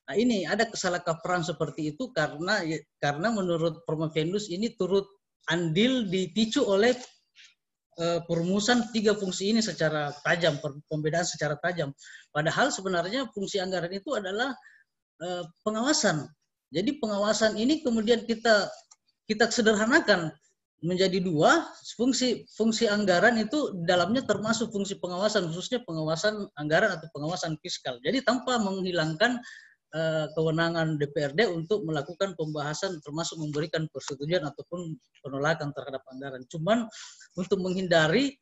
Nah, ini ada kesalahkaprahan seperti itu karena menurut Promovendus ini turut andil dipicu oleh perumusan 3 fungsi ini secara tajam, pembedaan secara tajam. Padahal sebenarnya fungsi anggaran itu adalah pengawasan. Jadi pengawasan ini kemudian kita sederhanakan menjadi 2, fungsi anggaran itu dalamnya termasuk fungsi pengawasan, khususnya pengawasan anggaran atau pengawasan fiskal. Jadi tanpa menghilangkan kewenangan DPRD untuk melakukan pembahasan termasuk memberikan persetujuan ataupun penolakan terhadap anggaran. Cuman untuk menghindari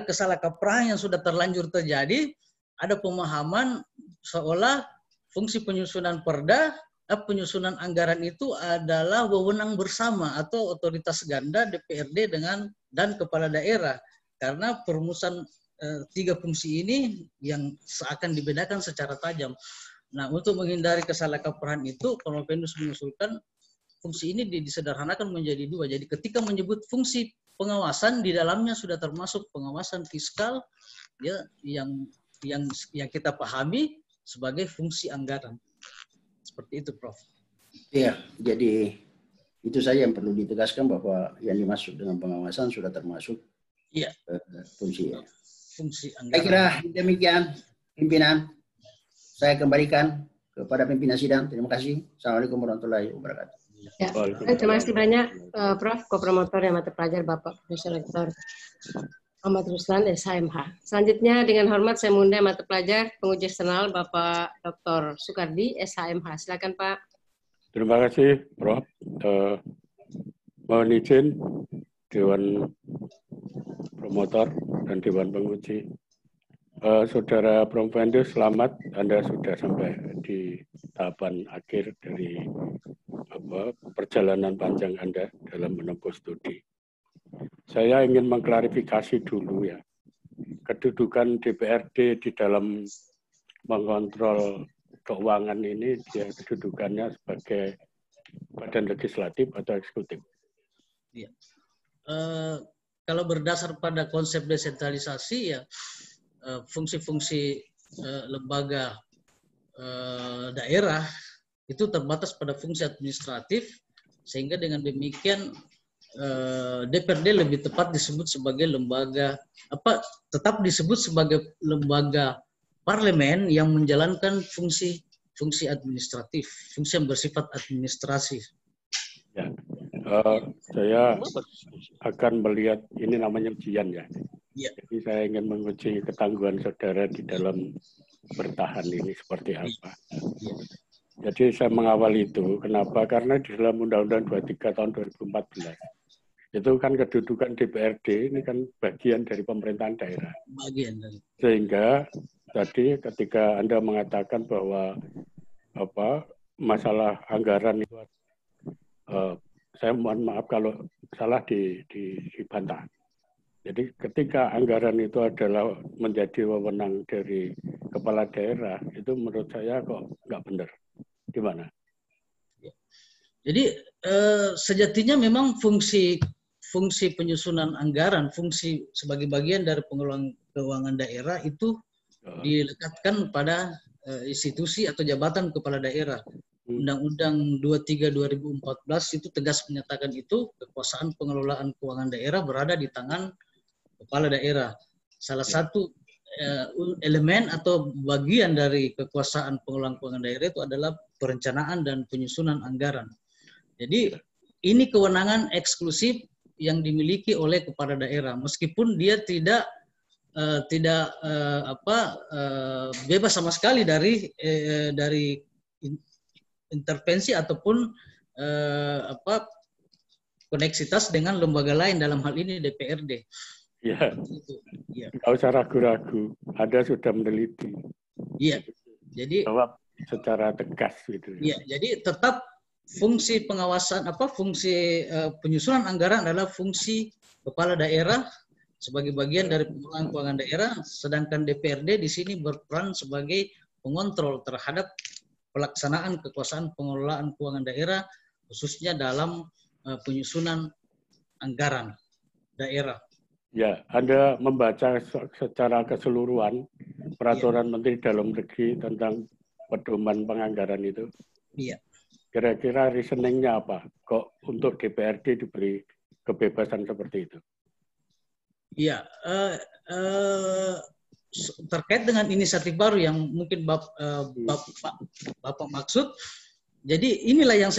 kesalahkaprahan yang sudah terlanjur terjadi, ada pemahaman seolah fungsi penyusunan perda, penyusunan anggaran itu adalah wewenang bersama atau otoritas ganda DPRD dan kepala daerah. Karena perumusan 3 fungsi ini yang seakan dibedakan secara tajam. Nah, untuk menghindari kesalahkaprahan itu, Promovendus mengusulkan fungsi ini disederhanakan menjadi 2. Jadi ketika menyebut fungsi pengawasan, di dalamnya sudah termasuk pengawasan fiskal ya, yang kita pahami sebagai fungsi anggaran. Seperti itu, Prof. Iya, jadi itu saja yang perlu ditegaskan bahwa yang dimaksud dengan pengawasan sudah termasuk fungsi. Fungsi anggaran. Saya kira demikian, pimpinan. Saya kembalikan kepada pimpinan sidang. Terima kasih. Assalamualaikum warahmatullahi wabarakatuh. Ya, terima kasih banyak, Prof. Kopromotor yang mata pelajar Bapak Profesor Dr. Ahmad Ruslan, SHMH. Selanjutnya dengan hormat saya mengundang mata pelajar penguji eksternal Bapak Dr. Sukardi, SHMH. Silakan Pak. Terima kasih, Prof. Mohon izin Dewan Promotor dan Dewan Penguji. Saudara Promovendus, selamat. Anda sudah sampai di tahapan akhir dari perjalanan panjang Anda dalam menempuh studi. Saya ingin mengklarifikasi dulu ya, kedudukan DPRD di dalam mengontrol keuangan ini, dia kedudukannya sebagai badan legislatif atau eksekutif. Ya. Kalau berdasar pada konsep desentralisasi ya, fungsi-fungsi lembaga daerah itu terbatas pada fungsi administratif, sehingga dengan demikian DPRD lebih tepat disebut sebagai lembaga tetap disebut sebagai lembaga parlemen yang menjalankan fungsi administratif, fungsi yang bersifat administrasi. Ya, saya akan melihat ini namanya ujian ya. Ya. Jadi saya ingin menguji ketangguhan saudara di dalam bertahan ini seperti apa. Ya. Jadi saya mengawal itu, kenapa? Karena di dalam Undang-Undang 23 tahun 2014, itu kan kedudukan DPRD ini kan bagian dari pemerintahan daerah. Bagian dari. Sehingga tadi ketika Anda mengatakan bahwa masalah anggaran itu, saya mohon maaf kalau salah dibantah. Jadi ketika anggaran itu adalah menjadi wewenang dari kepala daerah, itu menurut saya kok nggak benar. Gimana? Jadi sejatinya memang fungsi fungsi penyusunan anggaran, fungsi sebagai bagian dari pengelolaan keuangan daerah itu dilekatkan pada institusi atau jabatan kepala daerah. Undang-Undang 23 2014 itu tegas menyatakan itu, kekuasaan pengelolaan keuangan daerah berada di tangan kepala daerah. Salah satu elemen atau bagian dari kekuasaan pengelolaan keuangan daerah itu adalah perencanaan dan penyusunan anggaran. Jadi ini kewenangan eksklusif yang dimiliki oleh kepala daerah, meskipun dia tidak bebas sama sekali dari intervensi ataupun koneksitas dengan lembaga lain, dalam hal ini DPRD. Ya, nggak usah ragu-ragu, Anda sudah meneliti. Iya, jadi jawab secara tegas gitu. Iya, jadi tetap fungsi pengawasan fungsi penyusunan anggaran adalah fungsi kepala daerah sebagai bagian dari pengelolaan keuangan daerah, sedangkan DPRD di sini berperan sebagai pengontrol terhadap pelaksanaan kekuasaan pengelolaan keuangan daerah, khususnya dalam penyusunan anggaran daerah. Ya, Anda membaca secara keseluruhan peraturan Menteri Dalam Negeri tentang pedoman penganggaran itu. Iya. Kira-kira reasoningnya apa? Kok untuk DPRD diberi kebebasan seperti itu? Iya, terkait dengan inisiatif baru yang mungkin Bapak maksud. Jadi inilah yang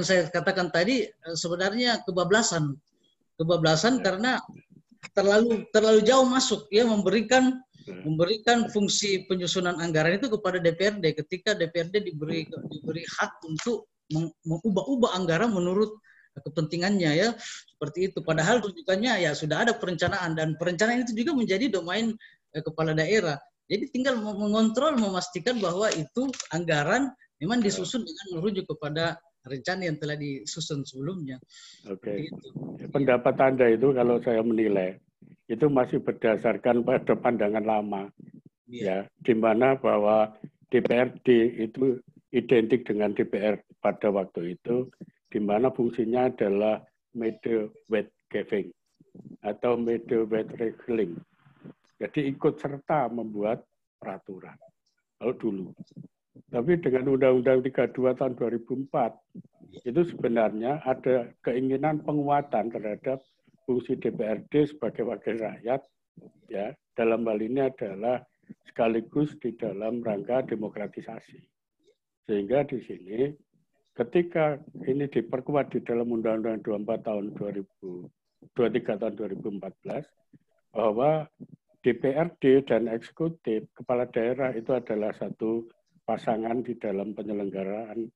saya katakan tadi, sebenarnya kebablasan karena terlalu jauh masuk ya, memberikan fungsi penyusunan anggaran itu kepada DPRD ketika DPRD diberi hak untuk mengubah-ubah anggaran menurut kepentingannya ya, seperti itu. Padahal rujukannya ya sudah ada perencanaan, dan perencanaan itu juga menjadi domain kepala daerah. Jadi tinggal mengontrol, memastikan bahwa itu anggaran memang disusun dengan merujuk kepada rencana yang telah disusun sebelumnya. Oke. Pendapat Anda itu kalau saya menilai itu masih berdasarkan pada pandangan lama, ya, di mana bahwa DPRD itu identik dengan DPR pada waktu itu, di mana fungsinya adalah middleweight giving atau middleweight regulating. Jadi ikut serta membuat peraturan kalau dulu. Tapi dengan Undang-Undang 32 tahun 2004 itu sebenarnya ada keinginan penguatan terhadap fungsi DPRD sebagai wakil rakyat, ya, dalam hal ini adalah sekaligus di dalam rangka demokratisasi. Sehingga di sini ketika ini diperkuat di dalam Undang-Undang 23 tahun 2014 bahwa DPRD dan eksekutif kepala daerah itu adalah satu pasangan di dalam penyelenggaraan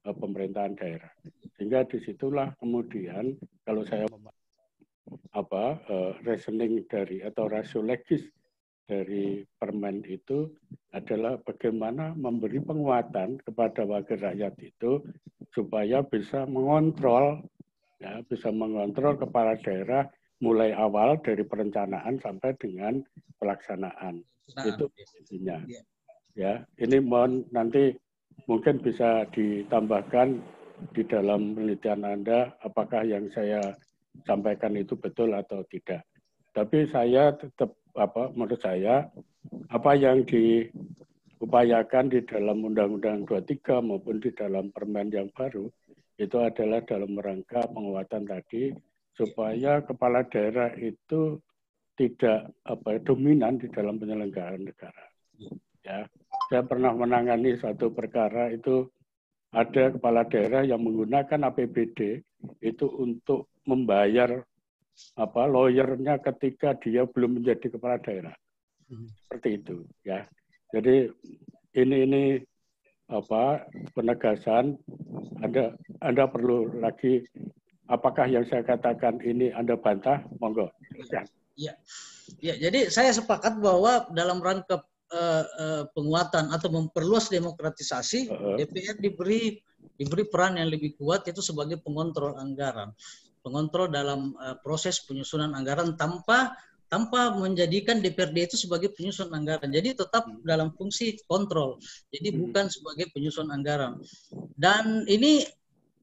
pemerintahan daerah. Sehingga disitulah kemudian kalau saya reasoning dari atau rasio legis dari permen itu adalah bagaimana memberi penguatan kepada wakil rakyat itu supaya bisa mengontrol, ya, bisa mengontrol kepala daerah mulai awal dari perencanaan sampai dengan pelaksanaan. Itu intinya. Ya, ini mohon nanti mungkin bisa ditambahkan di dalam penelitian Anda apakah yang saya sampaikan itu betul atau tidak. Tapi saya tetap menurut saya apa yang diupayakan di dalam Undang-Undang 23 maupun di dalam permen yang baru itu adalah dalam rangka penguatan tadi supaya kepala daerah itu tidak dominan di dalam penyelenggaraan negara. Ya, saya pernah menangani satu perkara itu ada kepala daerah yang menggunakan APBD itu untuk membayar lawyernya ketika dia belum menjadi kepala daerah. Seperti itu, ya. Jadi ini penegasan. Anda perlu lagi, apakah yang saya katakan ini Anda bantah? Monggo. Ya, jadi saya sepakat bahwa dalam rangka penguatan atau memperluas demokratisasi, DPR diberi peran yang lebih kuat, yaitu sebagai pengontrol anggaran, pengontrol dalam proses penyusunan anggaran tanpa menjadikan DPRD itu sebagai penyusun anggaran. Jadi tetap dalam fungsi kontrol, jadi bukan sebagai penyusun anggaran. Dan ini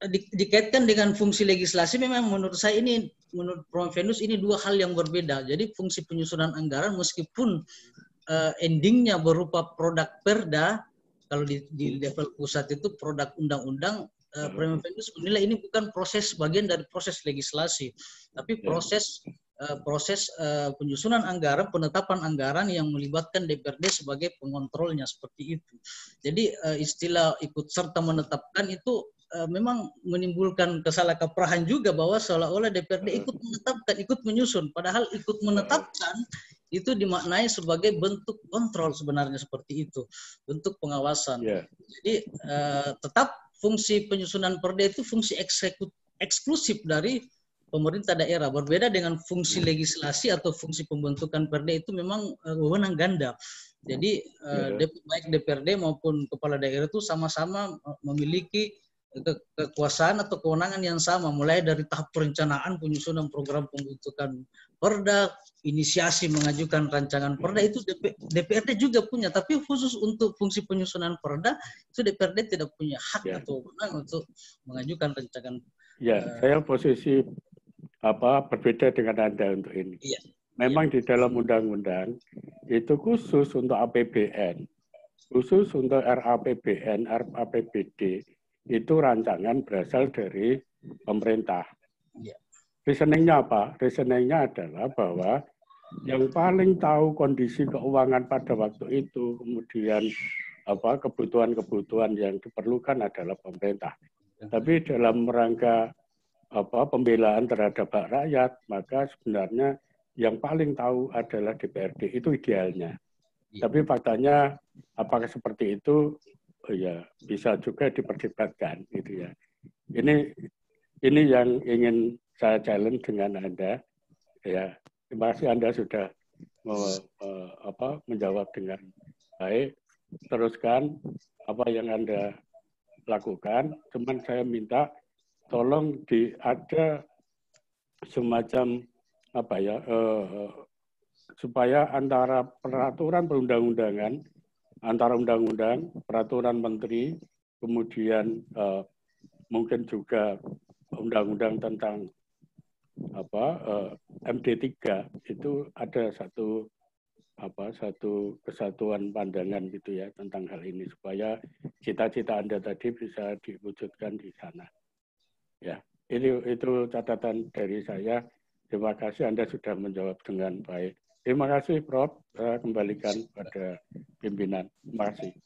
dikaitkan dengan fungsi legislasi, memang menurut saya ini, menurut Prof. Venus, ini dua hal yang berbeda. Jadi fungsi penyusunan anggaran meskipun endingnya berupa produk perda, kalau di level pusat itu produk undang-undang, Prof. Venus menilai ini bukan proses bagian dari proses legislasi, tapi proses penyusunan anggaran, penetapan anggaran yang melibatkan DPRD sebagai pengontrolnya, seperti itu. Jadi istilah ikut serta menetapkan itu memang menimbulkan kesalahkaprahan juga, bahwa seolah-olah DPRD ikut menetapkan, ikut menyusun, padahal ikut menetapkan itu dimaknai sebagai bentuk kontrol sebenarnya, seperti itu, bentuk pengawasan. Jadi tetap fungsi penyusunan perda itu fungsi eksklusif dari pemerintah daerah, berbeda dengan fungsi legislasi atau fungsi pembentukan perda itu memang wewenang ganda. Jadi baik DPRD maupun kepala daerah itu sama-sama memiliki kekuasaan atau kewenangan yang sama, mulai dari tahap perencanaan, penyusunan program pembentukan perda, inisiasi mengajukan rancangan perda, itu DPRD juga punya. Tapi khusus untuk fungsi penyusunan perda, itu DPRD tidak punya hak atau wewenang untuk mengajukan rancangan. Ya, saya posisi berbeda dengan Anda untuk ini. Memang di dalam undang-undang itu khusus untuk APBN, khusus untuk RAPBN, RAPBD, itu rancangan berasal dari pemerintah. Reasoningnya apa? Reasoningnya adalah bahwa yang paling tahu kondisi keuangan pada waktu itu, kemudian kebutuhan-kebutuhan yang diperlukan adalah pemerintah. Tapi dalam rangka pembelaan terhadap hak rakyat, maka sebenarnya yang paling tahu adalah DPRD, itu idealnya. Tapi faktanya apakah seperti itu? Ya bisa juga diperdebatkan, gitu ya. Ini yang ingin saya challenge dengan Anda. Ya, terima kasih Anda sudah menjawab dengan baik. Teruskan apa yang Anda lakukan. Cuman saya minta tolong ada semacam supaya antara peraturan perundang-undangan, antara undang-undang, peraturan menteri, kemudian mungkin juga undang-undang tentang MD3 itu ada satu kesatuan pandangan gitu ya tentang hal ini, supaya cita-cita Anda tadi bisa diwujudkan di sana. Ya, itu catatan dari saya. Terima kasih Anda sudah menjawab dengan baik. Terima kasih Prof. Saya kembalikan pada pimpinan. Terima kasih.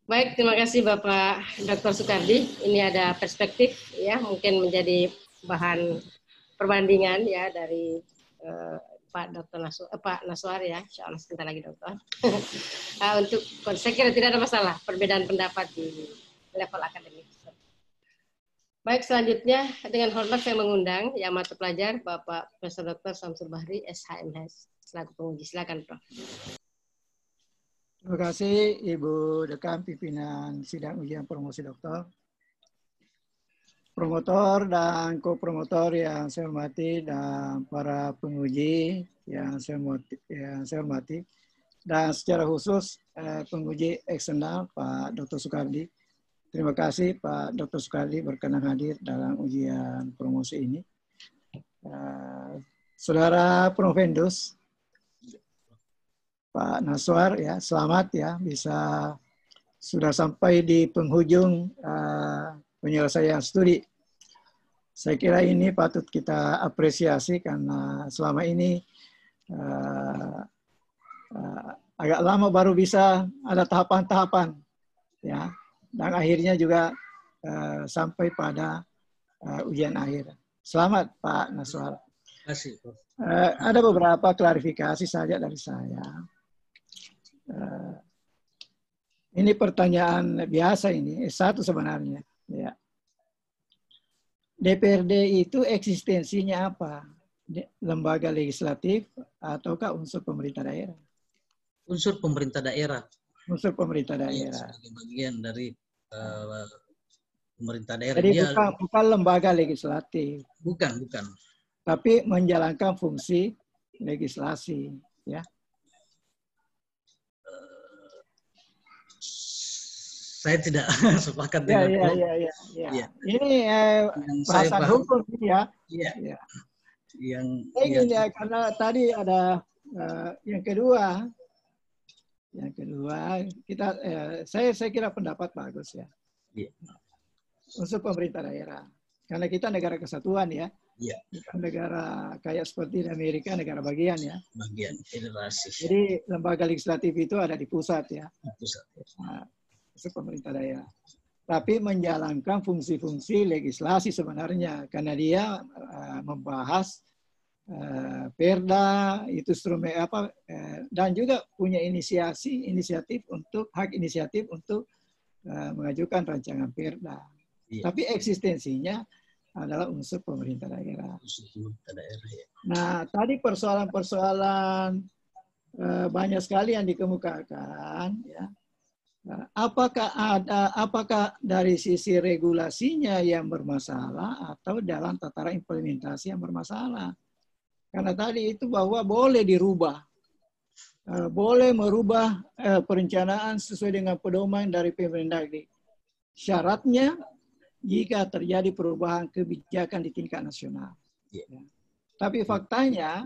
Baik, terima kasih Bapak Dr. Soekardi. Ini ada perspektif ya, mungkin menjadi bahan perbandingan ya dari Pak Naswar ya. Insya Allah sebentar lagi Dokter. Untuk saya kira tidak ada masalah perbedaan pendapat di level akademik. Baik, selanjutnya dengan hormat saya mengundang yang mata pelajar Bapak Profesor Dr. Samsul Bahri, SHMH, selaku penguji. Silakan, Prof. Terima kasih Ibu Dekan Pimpinan Sidang Ujian Promosi Doktor, promotor dan kopromotor yang saya hormati, dan para penguji yang saya hormati, dan secara khusus penguji eksternal Pak Dr. Soekardi. Terima kasih Pak Dr. Soekardi berkenan hadir dalam ujian promosi ini. Saudara Prof. Venus, Pak Naswar ya, selamat ya bisa sudah sampai di penghujung penyelesaian studi. Saya kira ini patut kita apresiasi karena selama ini agak lama baru bisa ada tahapan-tahapan ya, dan akhirnya juga sampai pada ujian akhir. Selamat Pak Naswar. Terima kasih. Ada beberapa klarifikasi saja dari saya. Ini pertanyaan biasa ini, S1 sebenarnya. Ya. DPRD itu eksistensinya apa? Lembaga legislatif ataukah unsur pemerintah daerah? Unsur pemerintah daerah. Unsur pemerintah daerah. Sebagai bagian dari pemerintah daerah. Jadi bukan lembaga legislatif. Bukan. Tapi menjalankan fungsi legislasi, ya. saya tidak sepakat Ya, dengan ya. Ini yang saya bahasan paham. hukum ini ya. Iya. Ya. Yang Ya, karena tadi ada yang kedua kita saya kira pendapat bagus ya. Iya. Unsur pemerintah daerah. Karena kita negara kesatuan ya. Iya. Bukan negara kayak seperti di Amerika, negara bagian ya. Bagian federasi. Jadi lembaga legislatif itu ada di pusat ya. Pusat. Nah, unsur pemerintah daerah. Tapi menjalankan fungsi-fungsi legislasi sebenarnya. Karena dia membahas perda, itu instrumen apa, dan juga punya inisiatif untuk hak inisiatif untuk mengajukan rancangan perda. Iya. Tapi eksistensinya adalah unsur pemerintah daerah. Ya. Nah, tadi persoalan-persoalan banyak sekali yang dikemukakan. Ya. Apakah dari sisi regulasinya yang bermasalah atau dalam tataran implementasi yang bermasalah? Karena tadi itu bahwa boleh dirubah. Boleh merubah perencanaan sesuai dengan pedoman dari Permendagri. Syaratnya jika terjadi perubahan kebijakan di tingkat nasional. Ya. Tapi faktanya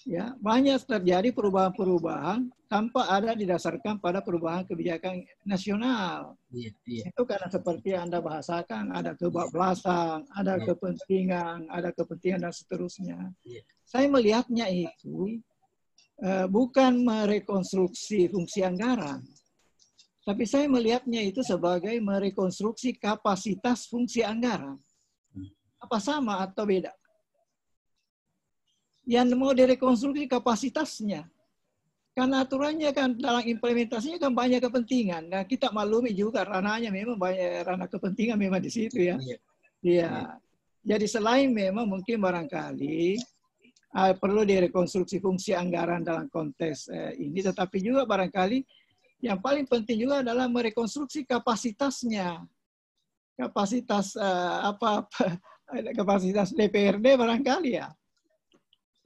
ya banyak terjadi perubahan-perubahan tanpa ada didasarkan pada perubahan kebijakan nasional. Itu karena seperti yang Anda bahasakan, ada kebablasan, ada kepentingan dan seterusnya. Saya melihatnya itu bukan merekonstruksi fungsi anggaran, tapi saya melihatnya itu sebagai merekonstruksi kapasitas fungsi anggaran. Apa sama atau beda? Yang mau direkonstruksi kapasitasnya. Karena aturannya kan dalam implementasinya kan banyak kepentingan. Nah, kita maklumi juga ranahnya memang banyak, ranah kepentingan memang di situ ya. Iya. Jadi selain memang mungkin barangkali perlu direkonstruksi fungsi anggaran dalam konteks ini, tetapi juga barangkali yang paling penting juga adalah merekonstruksi kapasitasnya. Kapasitas kapasitas DPRD barangkali ya.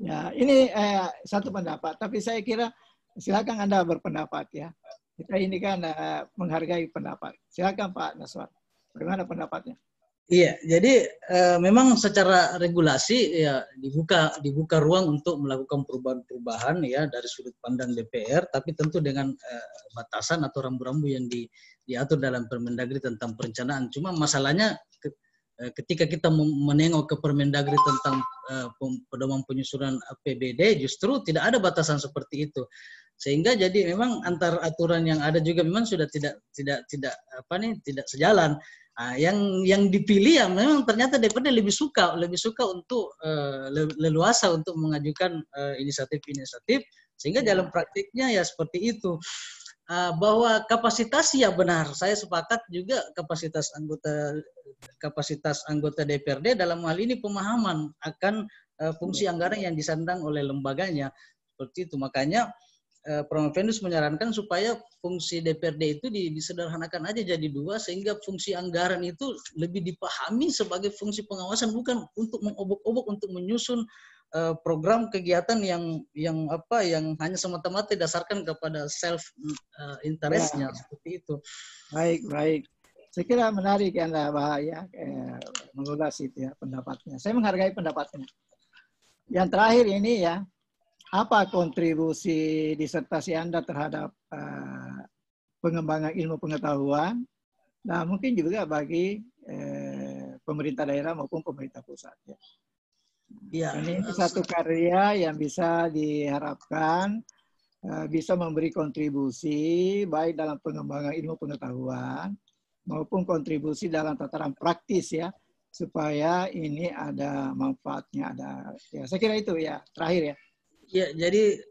Ya, ini satu pendapat, tapi saya kira silakan Anda berpendapat ya. Kita ini kan menghargai pendapat. Silakan Pak Naswar. Bagaimana pendapatnya? Iya, jadi memang secara regulasi ya dibuka ruang untuk melakukan perubahan-perubahan ya dari sudut pandang DPR, tapi tentu dengan batasan atau rambu-rambu yang diatur dalam Permendagri tentang perencanaan. Cuma masalahnya ketika kita menengok ke Permendagri tentang pedoman penyusunan APBD, justru tidak ada batasan seperti itu. Sehingga jadi memang antar aturan yang ada juga memang sudah tidak sejalan. Nah, yang dipilih ya memang ternyata DPRD lebih suka untuk leluasa untuk mengajukan inisiatif sehingga dalam praktiknya ya seperti itu. Bahwa kapasitas ya benar, saya sepakat juga kapasitas anggota DPRD dalam hal ini pemahaman akan fungsi anggaran yang disandang oleh lembaganya seperti itu. Makanya Provendus menyarankan supaya fungsi DPRD itu disederhanakan aja jadi 2 sehingga fungsi anggaran itu lebih dipahami sebagai fungsi pengawasan, bukan untuk mengobok-obok untuk menyusun program kegiatan yang hanya semata-mata didasarkan kepada self interestnya seperti itu. Baik. Saya kira menarik Anda bahaya mengulas itu ya pendapatnya. Saya menghargai pendapatnya. Yang terakhir ini ya, apa kontribusi disertasi Anda terhadap pengembangan ilmu pengetahuan? Nah, mungkin juga bagi pemerintah daerah maupun pemerintah pusat. Ya. Ini satu karya yang bisa diharapkan bisa memberi kontribusi baik dalam pengembangan ilmu pengetahuan maupun kontribusi dalam tataran praktis ya, supaya ini ada manfaatnya. Ya, saya kira itu ya terakhir ya. Ya, jadi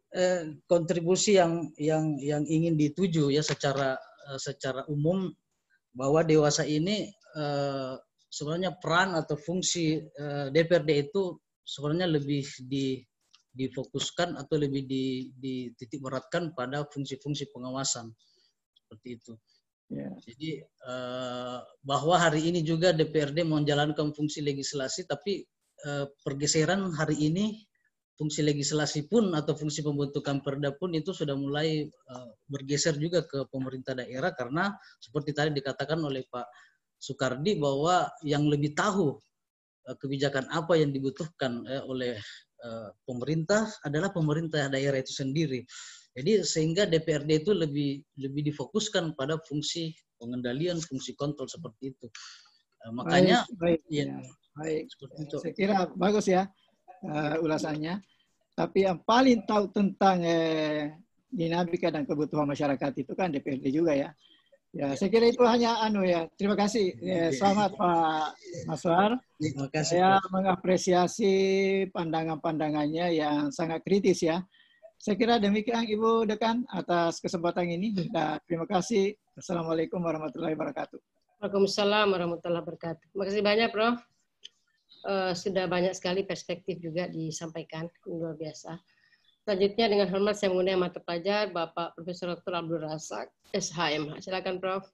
kontribusi yang ingin dituju ya secara umum bahwa dewasa ini sebenarnya peran atau fungsi DPRD itu sebenarnya lebih difokuskan atau lebih dititik beratkan pada fungsi-fungsi pengawasan seperti itu. Yeah. Jadi bahwa hari ini juga DPRD menjalankan fungsi legislasi, tapi pergeseran hari ini fungsi legislasi pun atau fungsi pembentukan perda pun itu sudah mulai bergeser juga ke pemerintah daerah, karena seperti tadi dikatakan oleh Pak Soekardi bahwa yang lebih tahu kebijakan apa yang dibutuhkan oleh pemerintah adalah pemerintah daerah itu sendiri. Jadi sehingga DPRD itu lebih difokuskan pada fungsi pengendalian, fungsi kontrol seperti itu. Makanya baik. Saya kira bagus ya ulasannya. Tapi yang paling tahu tentang dinamika dan kebutuhan masyarakat itu kan DPRD juga ya. Ya, saya kira itu hanya ya. Terima kasih. Selamat Pak Maswar. Terima kasih. Saya mengapresiasi pandangan-pandangannya yang sangat kritis ya. Saya kira demikian Ibu Dekan atas kesempatan ini. Dan terima kasih. Assalamualaikum warahmatullahi wabarakatuh. Waalaikumsalam warahmatullahi wabarakatuh. Terima kasih banyak, Prof. Sudah banyak sekali perspektif juga disampaikan, luar biasa. Selanjutnya dengan hormat saya mengundang mata pelajar Bapak Profesor Dr. Abdul Razak, SHMH. Silakan, Prof.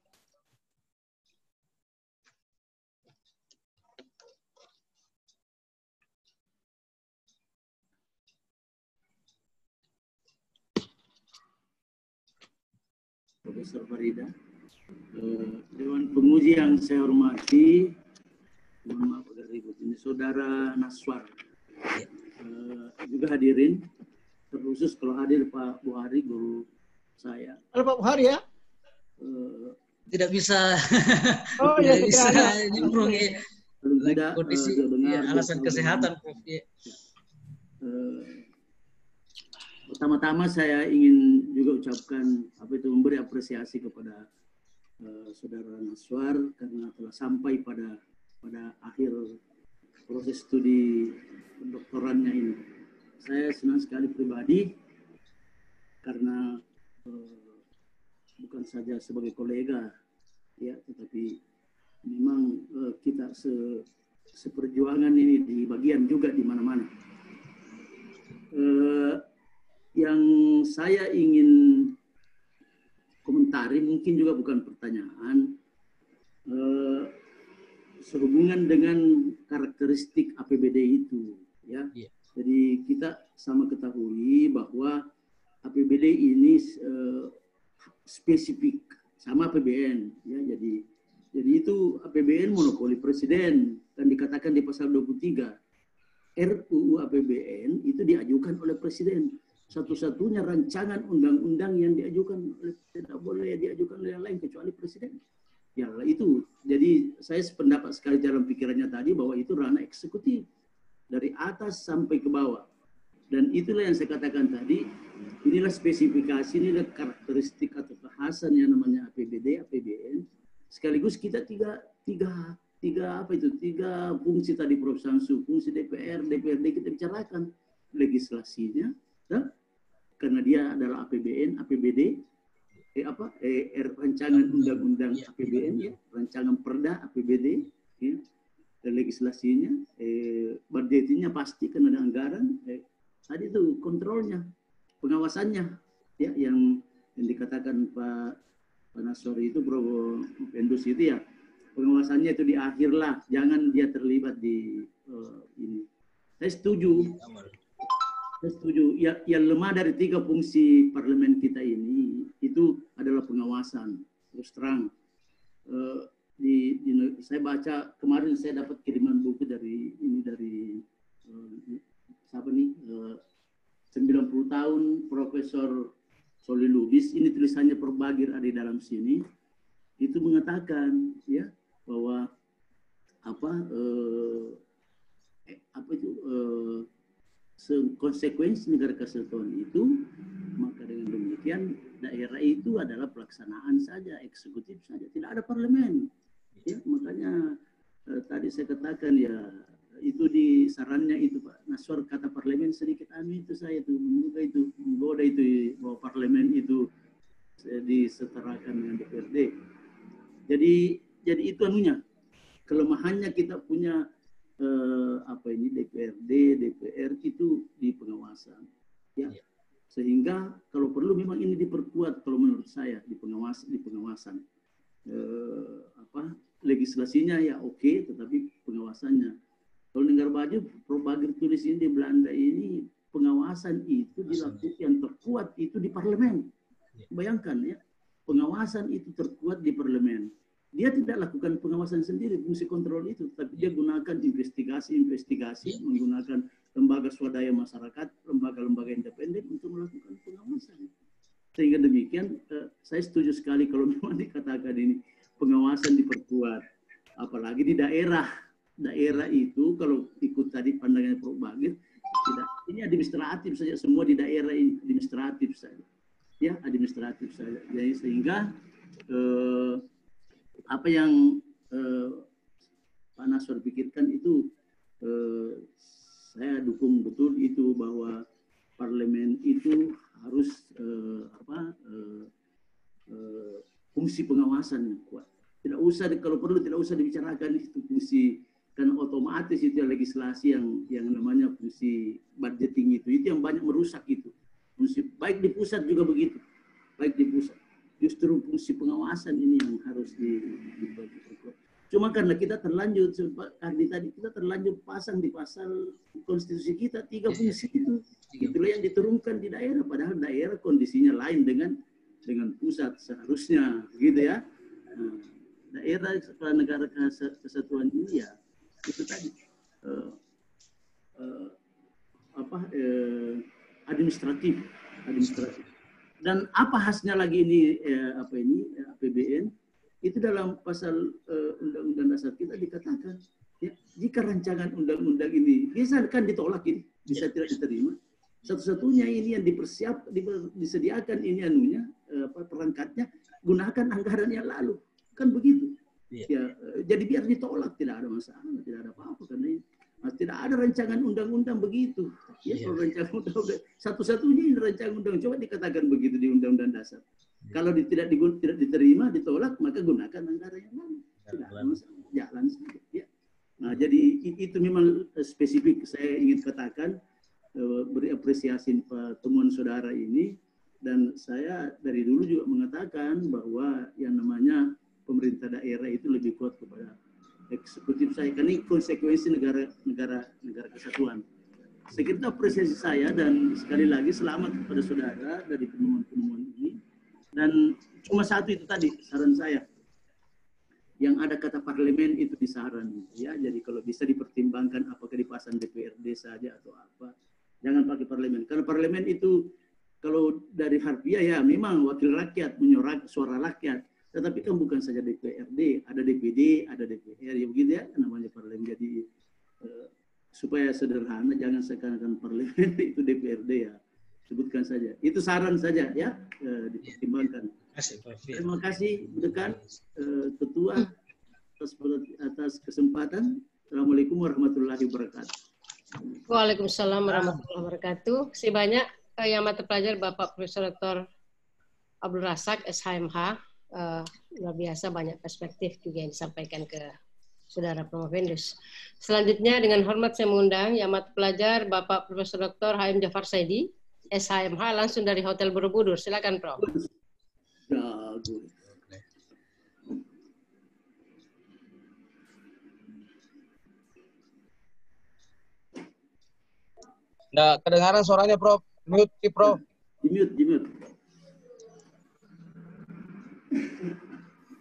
Profesor Farida, Dewan Penguji yang saya hormati, mohon maaf agak ribut ini, Saudara Naswar, juga hadirin, terkhusus kalau hadir Pak Buhari, guru saya. Halo Pak Buhari ya? Tidak bisa, tidak bisa nyemplung ya. Tidak Kondisi alasan kesehatan, Prof. Pertama-tama saya ingin juga ucapkan memberi apresiasi kepada Saudara Naswar karena telah sampai pada akhir proses studi pendoktorannya ini. Saya senang sekali pribadi karena bukan saja sebagai kolega ya, tetapi memang kita seperjuangan ini di bagian juga di mana-mana. Yang saya ingin komentari mungkin juga bukan pertanyaan, sehubungan dengan karakteristik APBD itu, ya. Yeah. Jadi kita sama ketahui bahwa APBD ini spesifik sama APBN, ya. Jadi itu APBN monopoli presiden, dan dikatakan di pasal 23 RUU APBN itu diajukan oleh presiden. Satu-satunya rancangan undang-undang yang diajukan oleh, tidak boleh diajukan oleh yang lain kecuali presiden. Ya itu, jadi saya sependapat sekali dalam pikirannya tadi bahwa itu ranah eksekutif dari atas sampai ke bawah. Dan itulah yang saya katakan tadi, inilah spesifikasi, inilah karakteristik atau kekhasan yang namanya APBD, APBN. Sekaligus kita tiga fungsi tadi Prof. Samsu, fungsi DPR, DPRD kita bicarakan legislasinya, ya? Karena dia adalah APBN, APBD, rancangan undang-undang APBN, ya, rancangan perda APBD, ya, dan legislasinya, budgetingnya pasti karena ada anggaran, tadi itu kontrolnya, pengawasannya, ya, yang dikatakan Pak Nasori itu, Bro Pendus itu ya, pengawasannya itu di akhir lah, jangan dia terlibat di ini. Saya setuju. Saya setuju. Yang lemah dari 3 fungsi parlemen kita ini itu adalah pengawasan. Terus terang, saya baca kemarin, saya dapat kiriman buku dari siapa nih, 90 tahun Profesor Soli Lubis. Ini tulisannya Perbagir ada di dalam sini. Itu mengatakan ya bahwa konsekuensi negara kesatuan itu, maka dengan demikian daerah itu adalah pelaksanaan saja, eksekutif saja, tidak ada parlemen. Ya, makanya tadi saya katakan ya, itu di sarannya itu Pak Naswar kata parlemen sedikit itu saya itu menduga itu menggoda itu bahwa parlemen itu disetarakan dengan DPRD. Jadi itu anunya, kelemahannya kita punya DPRD, DPR itu di pengawasan, ya. Sehingga kalau perlu memang ini diperkuat kalau menurut saya di pengawasan. Legislasinya ya oke, tetapi pengawasannya. Kalau negara baju, Probagir tulis ini di Belanda ini pengawasan itu dilakukan yang terkuat itu di parlemen. Bayangkan ya, pengawasan itu terkuat di parlemen. Dia tidak lakukan pengawasan sendiri, fungsi kontrol itu, tapi dia gunakan investigasi, menggunakan lembaga swadaya masyarakat, lembaga-lembaga independen untuk melakukan pengawasan. Sehingga demikian, saya setuju sekali kalau memang dikatakan ini pengawasan diperkuat, apalagi di daerah. Daerah itu kalau ikut tadi pandangannya Prof. Bagir, tidak, ini administratif saja, semua di daerah ini administratif saja, ya administratif saja. Jadi sehingga apa yang Pak Nasor pikirkan itu saya dukung betul itu, bahwa parlemen itu harus fungsi pengawasan yang kuat. Tidak usah, kalau perlu tidak usah dibicarakan itu fungsi, karena otomatis itu legislasi yang namanya fungsi budgeting itu yang banyak merusak itu. Fungsi baik di pusat juga begitu, baik di pusat. Justru fungsi pengawasan ini yang harus dibagi. Cuma karena kita terlanjur, tadi kita terlanjur pasang di pasal konstitusi kita 3 fungsi itu. Itulah yang diturunkan di daerah, padahal daerah kondisinya lain dengan pusat seharusnya, gitu ya. Nah, daerah kepala negara kesatuan ini ya itu tadi administratif. Dan apa khasnya lagi ini APBN itu dalam pasal Undang-Undang Dasar kita dikatakan ya, jika rancangan undang-undang ini bisa kan ditolak, ini bisa tidak diterima, satu-satunya ini yang disediakan ini anunya perangkatnya, gunakan anggaran yang lalu, kan begitu. Ya, jadi biar ditolak tidak ada masalah, tidak ada apa-apa, karena tidak ada rancangan undang-undang begitu. Ya, kalau rancangan undang-undang satu-satunya ini rancangan undang, coba dikatakan begitu di Undang-Undang Dasar. Kalau tidak diterima, ditolak, maka gunakan anggaran yang lain. Tidak ada masalah, jalan saja. Ya. Nah, jadi itu memang spesifik saya ingin katakan, beri apresiasi temuan saudara ini, dan saya dari dulu juga mengatakan bahwa yang namanya pemerintah daerah itu lebih kuat kepada eksekutif saya, karena ini konsekuensi negara kesatuan. Sekitar apresiasi saya, dan sekali lagi selamat kepada saudara dari penemuan ini. Dan cuma satu itu tadi saran saya, yang ada kata parlemen itu di saran, ya. Jadi kalau bisa dipertimbangkan apakah dipasang DPRD saja atau apa, jangan pakai parlemen, karena parlemen itu kalau dari harfiah ya memang wakil rakyat, menyuarakan suara rakyat. Tetapi kan bukan saja DPRD, ada DPD, ada DPR, ya begitu ya, namanya parlemen. Jadi supaya sederhana, jangan seakan-akan parlemen itu DPRD ya, sebutkan saja. Itu saran saja ya, dipertimbangkan. Terima kasih Dekan, Ketua atas kesempatan. Assalamualaikum warahmatullahi wabarakatuh. Waalaikumsalam warahmatullahi wabarakatuh. Terima kasih banyak yang mata pelajar Bapak Profesor Dr. Abdul Razak, SHMH. Luar biasa banyak perspektif juga yang disampaikan ke Saudara Promovendus. Selanjutnya dengan hormat saya mengundang yang mata pelajar Bapak Profesor Dr. HM Jafar Saidi, SHMH, langsung dari Hotel Borobudur. Silakan Prof. Nggak kedengaran suaranya Prof. Mute, Prof. Di mute.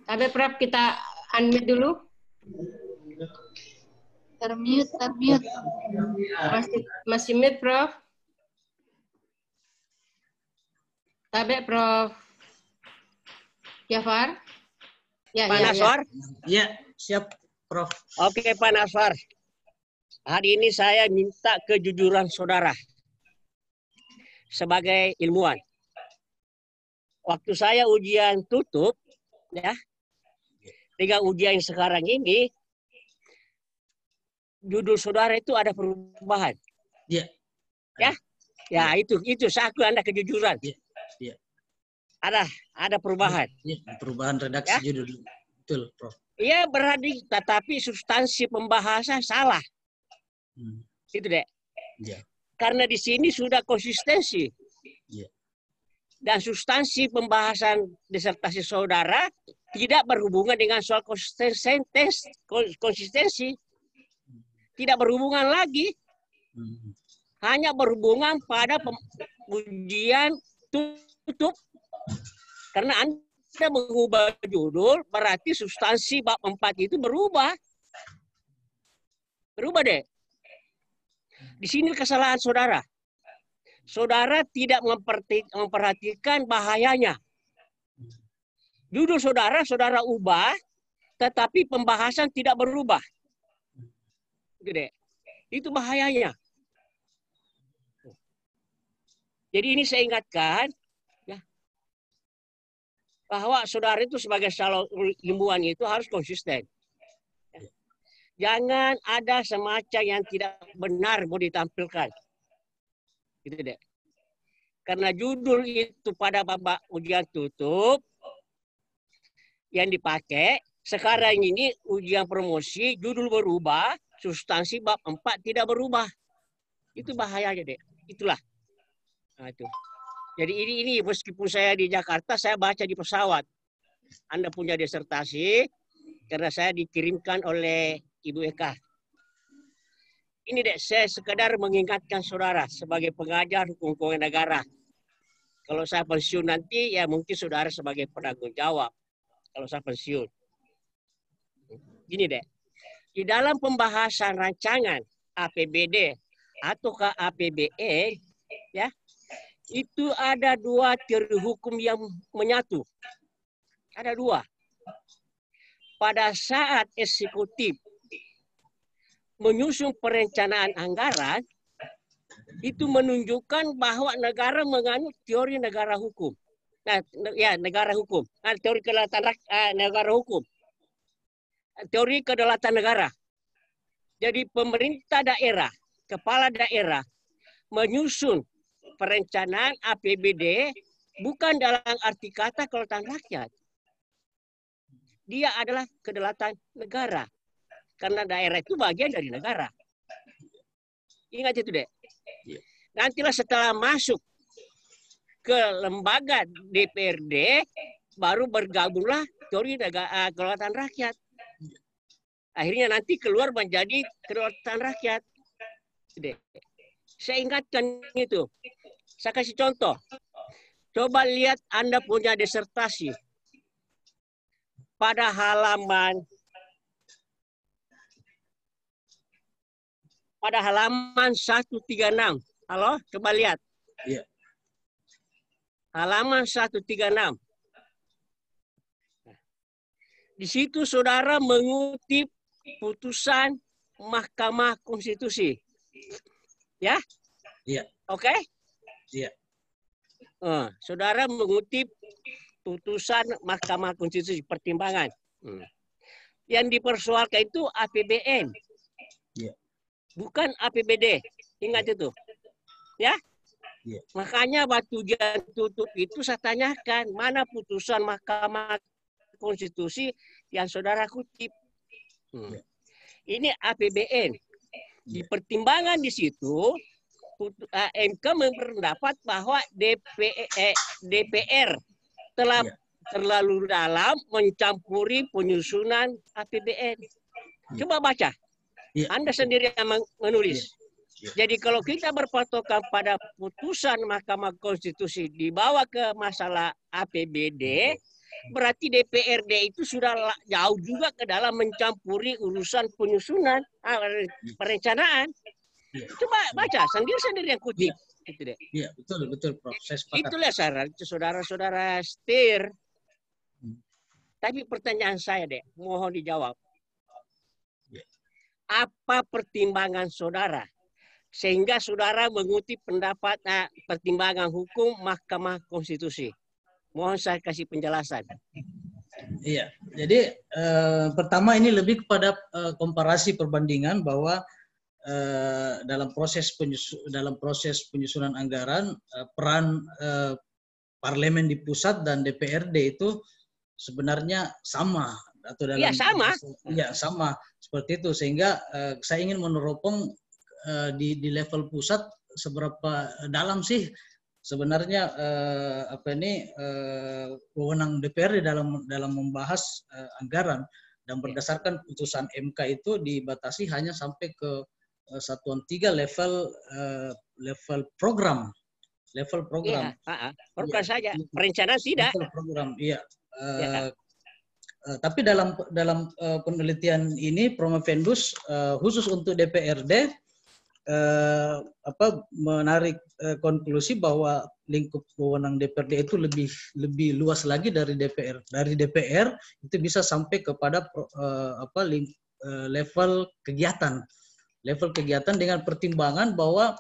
Tapi Prof, kita unmute dulu. Termute. Masih mute, Prof. Tabe, Prof. Jafar. Pak Naswar? Ya, siap, Prof. Oke, Pak Naswar. Hari ini saya minta kejujuran saudara sebagai ilmuwan. Waktu saya ujian tutup, ya, 3 ujian sekarang ini, judul saudara itu ada perubahan. Iya. Ya, itu saya akui Anda kejujuran. Iya. Ada perubahan. Iya, perubahan redaksi ya? judul. Betul, Prof. Iya, berarti tetapi substansi pembahasan salah. Itu deh. Iya. Karena di sini sudah konsistensi. Iya. Dan substansi pembahasan disertasi saudara tidak berhubungan dengan soal konsistensi. Tidak berhubungan lagi. hanya berhubungan pada ujian tutup. Karena Anda mengubah judul, berarti substansi bab 4 itu berubah. Berubah deh. Di sini kesalahan saudara. Saudara tidak memperhatikan bahayanya. Judul saudara ubah, tetapi pembahasan tidak berubah. Gitu deh. Itu bahayanya. Jadi ini saya ingatkan, ya, bahwa saudara itu sebagai calon ilmuwan itu harus konsisten. Jangan ada semacam yang tidak benar mau ditampilkan. Gitu deh. Karena judul itu pada babak ujian tutup yang dipakai, sekarang ini ujian promosi, judul berubah, substansi bab 4 tidak berubah. Itu bahayanya deh. Itulah. Nah, itu. Jadi ini meskipun saya di Jakarta, saya baca di pesawat. Anda punya disertasi, karena saya dikirimkan oleh Ibu Eka. Ini deh, saya sekedar mengingatkan saudara sebagai pengajar hukum keuangan negara. Kalau saya pensiun nanti, ya mungkin saudara sebagai penanggung jawab. Kalau saya pensiun. Gini deh, di dalam pembahasan rancangan APBD atau APBE, ya, itu ada 2 teori hukum yang menyatu. Ada 2. Pada saat eksekutif menyusun perencanaan anggaran, itu menunjukkan bahwa negara menganut teori negara hukum. Nah, ya, negara hukum. Nah, teori kedaulatan negara hukum. Teori kedaulatan negara. Jadi pemerintah daerah, kepala daerah menyusun perencanaan APBD bukan dalam arti kata kedaulatan rakyat. Dia adalah kedaulatan negara. Karena daerah itu bagian dari negara. Ingat itu deh. Nantilah setelah masuk ke lembaga DPRD, baru bergabunglah teori negara kedaulatan rakyat. Akhirnya nanti keluar menjadi kedaulatan rakyat. Saya ingatkan itu. Saya kasih contoh. Coba lihat Anda punya disertasi. Pada halaman 136. Halo, coba lihat. Iya. Halaman 136. Di situ saudara mengutip putusan Mahkamah Konstitusi. Ya? Iya. Oke? Iya. Saudara mengutip putusan Mahkamah Konstitusi pertimbangan. Yang dipersoalkan itu APBN. Iya. Bukan APBD. Ingat itu. Ya? Yeah. Makanya waktu ujian tutup itu saya tanyakan, mana putusan Mahkamah Konstitusi yang saudara kutip. Ini APBN. Di pertimbangan di situ, MK berpendapat bahwa DPR telah terlalu dalam mencampuri penyusunan APBN. Coba baca. Anda sendiri yang menulis. Jadi kalau kita berpatokan pada putusan Mahkamah Konstitusi dibawa ke masalah APBD, berarti DPRD itu sudah jauh juga ke dalam mencampuri urusan penyusunan perencanaan. Coba baca sendiri yang kutip. Iya, betul Prof. Saya sepakat. Itulah saudara-saudara setir. Tapi pertanyaan saya deh, mohon dijawab. Apa pertimbangan saudara sehingga saudara mengutip pendapat pertimbangan hukum Mahkamah Konstitusi? Mohon saya kasih penjelasan. Iya, jadi pertama ini lebih kepada komparasi perbandingan bahwa dalam proses penyusunan anggaran peran parlemen di pusat dan DPRD itu sebenarnya sama atau dalam sama seperti itu, sehingga saya ingin meneropong di level pusat seberapa dalam sih sebenarnya wewenang DPRD dalam membahas anggaran, dan berdasarkan putusan MK itu dibatasi hanya sampai ke satuan 3 level program. Iya, program saja. Perencanaan tidak. Level program, iya. Tapi dalam penelitian ini Promovendus khusus untuk DPRD menarik konklusi bahwa lingkup wewenang DPRD itu lebih luas lagi dari DPR. Dari DPR itu bisa sampai kepada level kegiatan dengan pertimbangan bahwa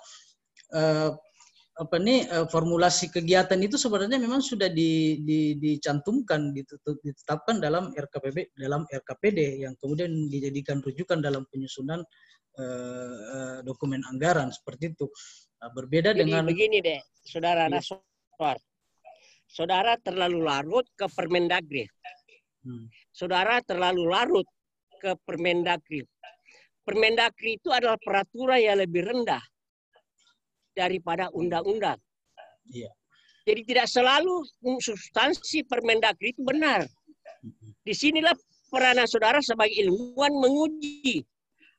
formulasi kegiatan itu sebenarnya memang sudah dicantumkan, ditetapkan dalam RKPD yang kemudian dijadikan rujukan dalam penyusunan dokumen anggaran seperti itu. Berbeda Jadi dengan begini deh, Saudara Naswar. Saudara terlalu larut ke Permendagri. Saudara terlalu larut ke Permendagri. Permendagri itu adalah peraturan yang lebih rendah daripada undang-undang. Iya. Jadi tidak selalu substansi Permendagri itu benar. Disinilah peranan saudara sebagai ilmuwan menguji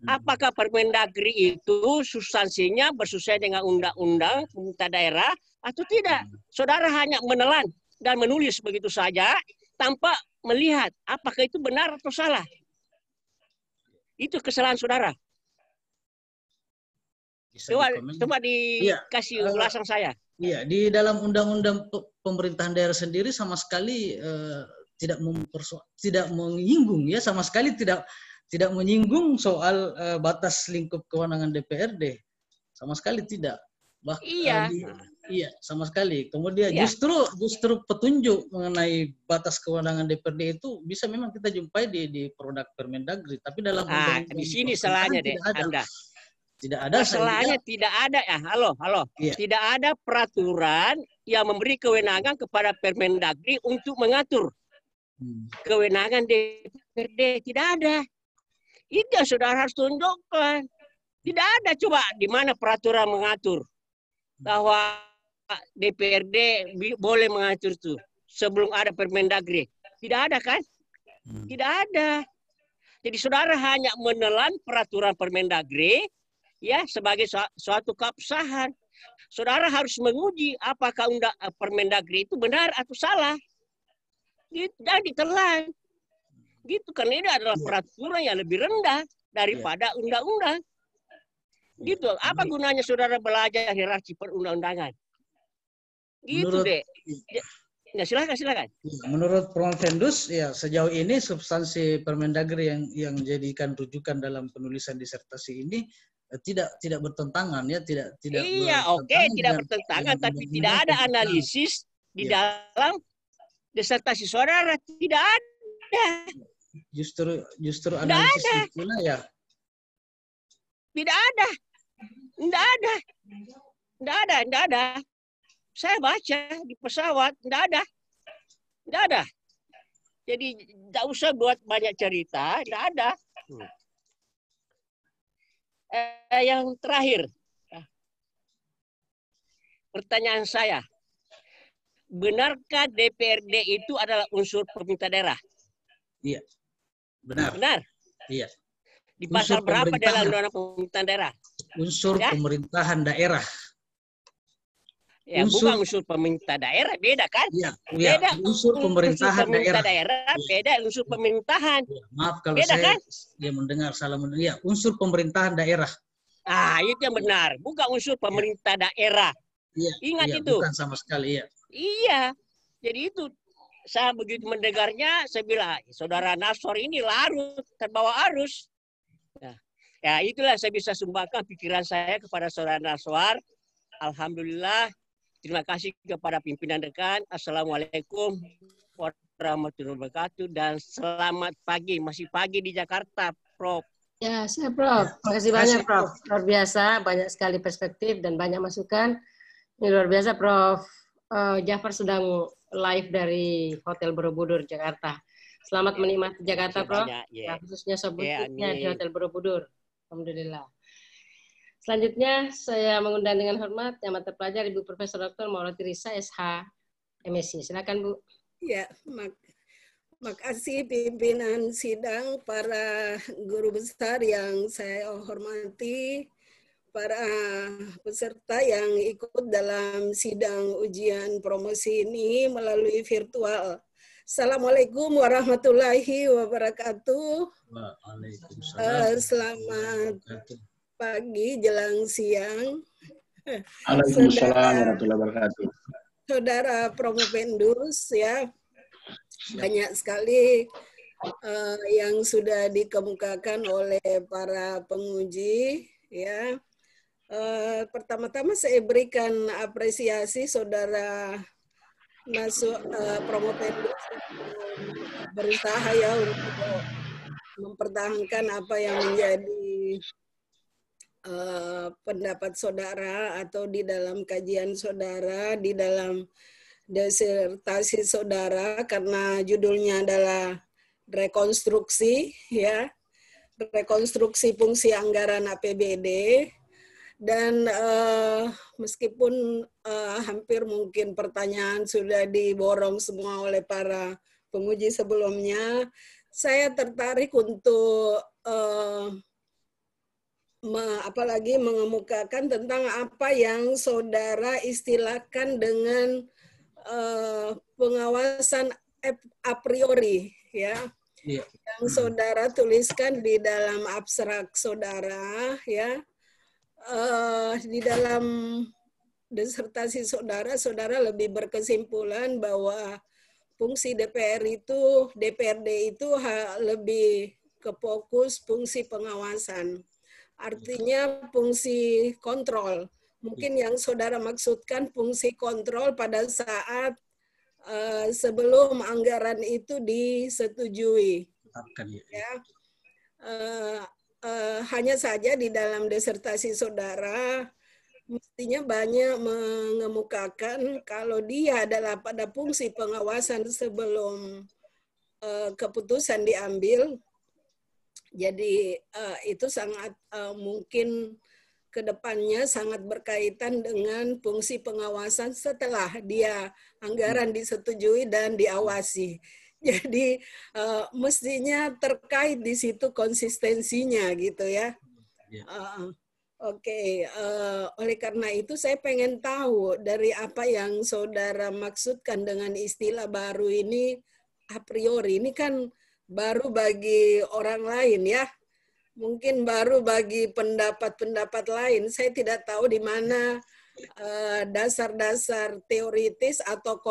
apakah Permendagri itu substansinya bersesuaian dengan undang-undang pemerintah daerah atau tidak. Saudara hanya menelan dan menulis begitu saja tanpa melihat apakah itu benar atau salah. Itu kesalahan saudara. Coba dikasih ulasan saya. Iya, di dalam undang-undang pemerintahan daerah sendiri sama sekali tidak menyinggung, ya, sama sekali tidak menyinggung soal batas lingkup kewenangan DPRD, sama sekali tidak. Iya, sama sekali. Kemudian justru petunjuk mengenai batas kewenangan DPRD itu bisa memang kita jumpai di produk Permendagri, tapi dalam undang-undang di sini salahnya deh Anda. Tidak ada. Masalahnya tidak ada ya. Halo. Iya. Tidak ada peraturan yang memberi kewenangan kepada Permendagri untuk mengatur kewenangan DPRD. Tidak ada. Itu yang saudara harus tunjukkan. Tidak ada. Coba di mana peraturan mengatur bahwa DPRD boleh mengatur itu sebelum ada Permendagri. Tidak ada kan? Tidak ada. Jadi saudara hanya menelan peraturan Permendagri ya sebagai suatu keabsahan. Saudara harus menguji apakah Permendagri itu benar atau salah. Gitu, dan ditelan. Gitu, karena ini adalah peraturan yang lebih rendah daripada undang-undang. Gitu. Apa gunanya saudara belajar hierarki perundang-undangan? Gitu deh. Ya, silakan. Menurut Promovendus, ya sejauh ini substansi Permendagri yang jadikan rujukan dalam penulisan disertasi ini tidak bertentangan, ya, tidak tidak bertentangan, tapi tidak ada analisis di dalam disertasi saudara, tidak ada. Justru analisis itulah ya. Tidak ada. Saya baca di pesawat, tidak ada. Jadi tidak usah buat banyak cerita, tidak ada. Yang terakhir, pertanyaan saya, benarkah DPRD itu adalah unsur pemerintah daerah? Iya, benar. Benar. Iya. Di pasal berapa dalam undang-undang pemerintahan daerah? Unsur pemerintahan daerah. Ya, bukan unsur pemerintah daerah, beda kan? Iya, beda unsur pemerintahan daerah. Beda unsur pemerintahan. Ya, maaf kalau beda, saya kan? Mendengar salah. Ya, unsur pemerintahan daerah. Itu yang benar, bukan unsur pemerintah daerah. Iya, Ingat itu. Bukan sama sekali, ya. Iya. Jadi itu saya begitu mendengarnya, saya bilang, saudara Naswar ini larut, terbawa arus. Ya, itulah saya bisa sumbangkan pikiran saya kepada saudara Naswar. Alhamdulillah. Terima kasih kepada pimpinan rekan. Assalamualaikum warahmatullahi wabarakatuh dan selamat pagi. Masih pagi di Jakarta, Prof. Ya, saya Prof. Terima kasih banyak, Prof. Luar biasa, banyak sekali perspektif dan banyak masukan. Ini luar biasa, Prof. Jafar sedang live dari Hotel Borobudur, Jakarta. Selamat menikmati Jakarta, Prof. Khususnya sebutnya di Hotel Borobudur. Alhamdulillah. Selanjutnya, saya mengundang dengan hormat yang mata pelajar Ibu Profesor Dr. Maulati Risa, SH, MSc. Silakan, Bu. Ya, makasih pimpinan sidang, para guru besar yang saya hormati, para peserta yang ikut dalam sidang ujian promosi ini melalui virtual. Assalamualaikum warahmatullahi wabarakatuh. Waalaikumsalam. Selamat pagi jelang siang. Waalaikumsalam warahmatullahi wabarakatuh. Saudara Promovendus, ya, banyak sekali yang sudah dikemukakan oleh para penguji, ya. Pertama-tama saya berikan apresiasi saudara Promovendus berusaha ya untuk mempertahankan apa yang menjadi pendapat saudara atau di dalam kajian saudara, di dalam disertasi saudara, karena judulnya adalah rekonstruksi, ya, rekonstruksi fungsi anggaran APBD. Dan meskipun hampir mungkin pertanyaan sudah diborong semua oleh para penguji sebelumnya, saya tertarik untuk apalagi mengemukakan tentang apa yang saudara istilahkan dengan pengawasan a priori, ya. Iya. Yang saudara tuliskan di dalam abstrak saudara, ya. Di dalam disertasi saudara, saudara lebih berkesimpulan bahwa fungsi DPRD itu lebih ke fokus fungsi pengawasan. Artinya fungsi kontrol. Mungkin yang saudara maksudkan fungsi kontrol pada saat sebelum anggaran itu disetujui. Ya. Hanya saja di dalam disertasi saudara mestinya banyak mengemukakan kalau dia adalah pada fungsi pengawasan sebelum keputusan diambil. Jadi itu sangat mungkin kedepannya sangat berkaitan dengan fungsi pengawasan setelah dia anggaran disetujui dan diawasi. Jadi mestinya terkait di situ konsistensinya gitu ya. Oke. Oleh karena itu saya pengen tahu dari apa yang saudara maksudkan dengan istilah baru ini a priori. Ini kan baru bagi orang lain ya. Mungkin baru bagi pendapat-pendapat lain. Saya tidak tahu di mana dasar-dasar teoritis atau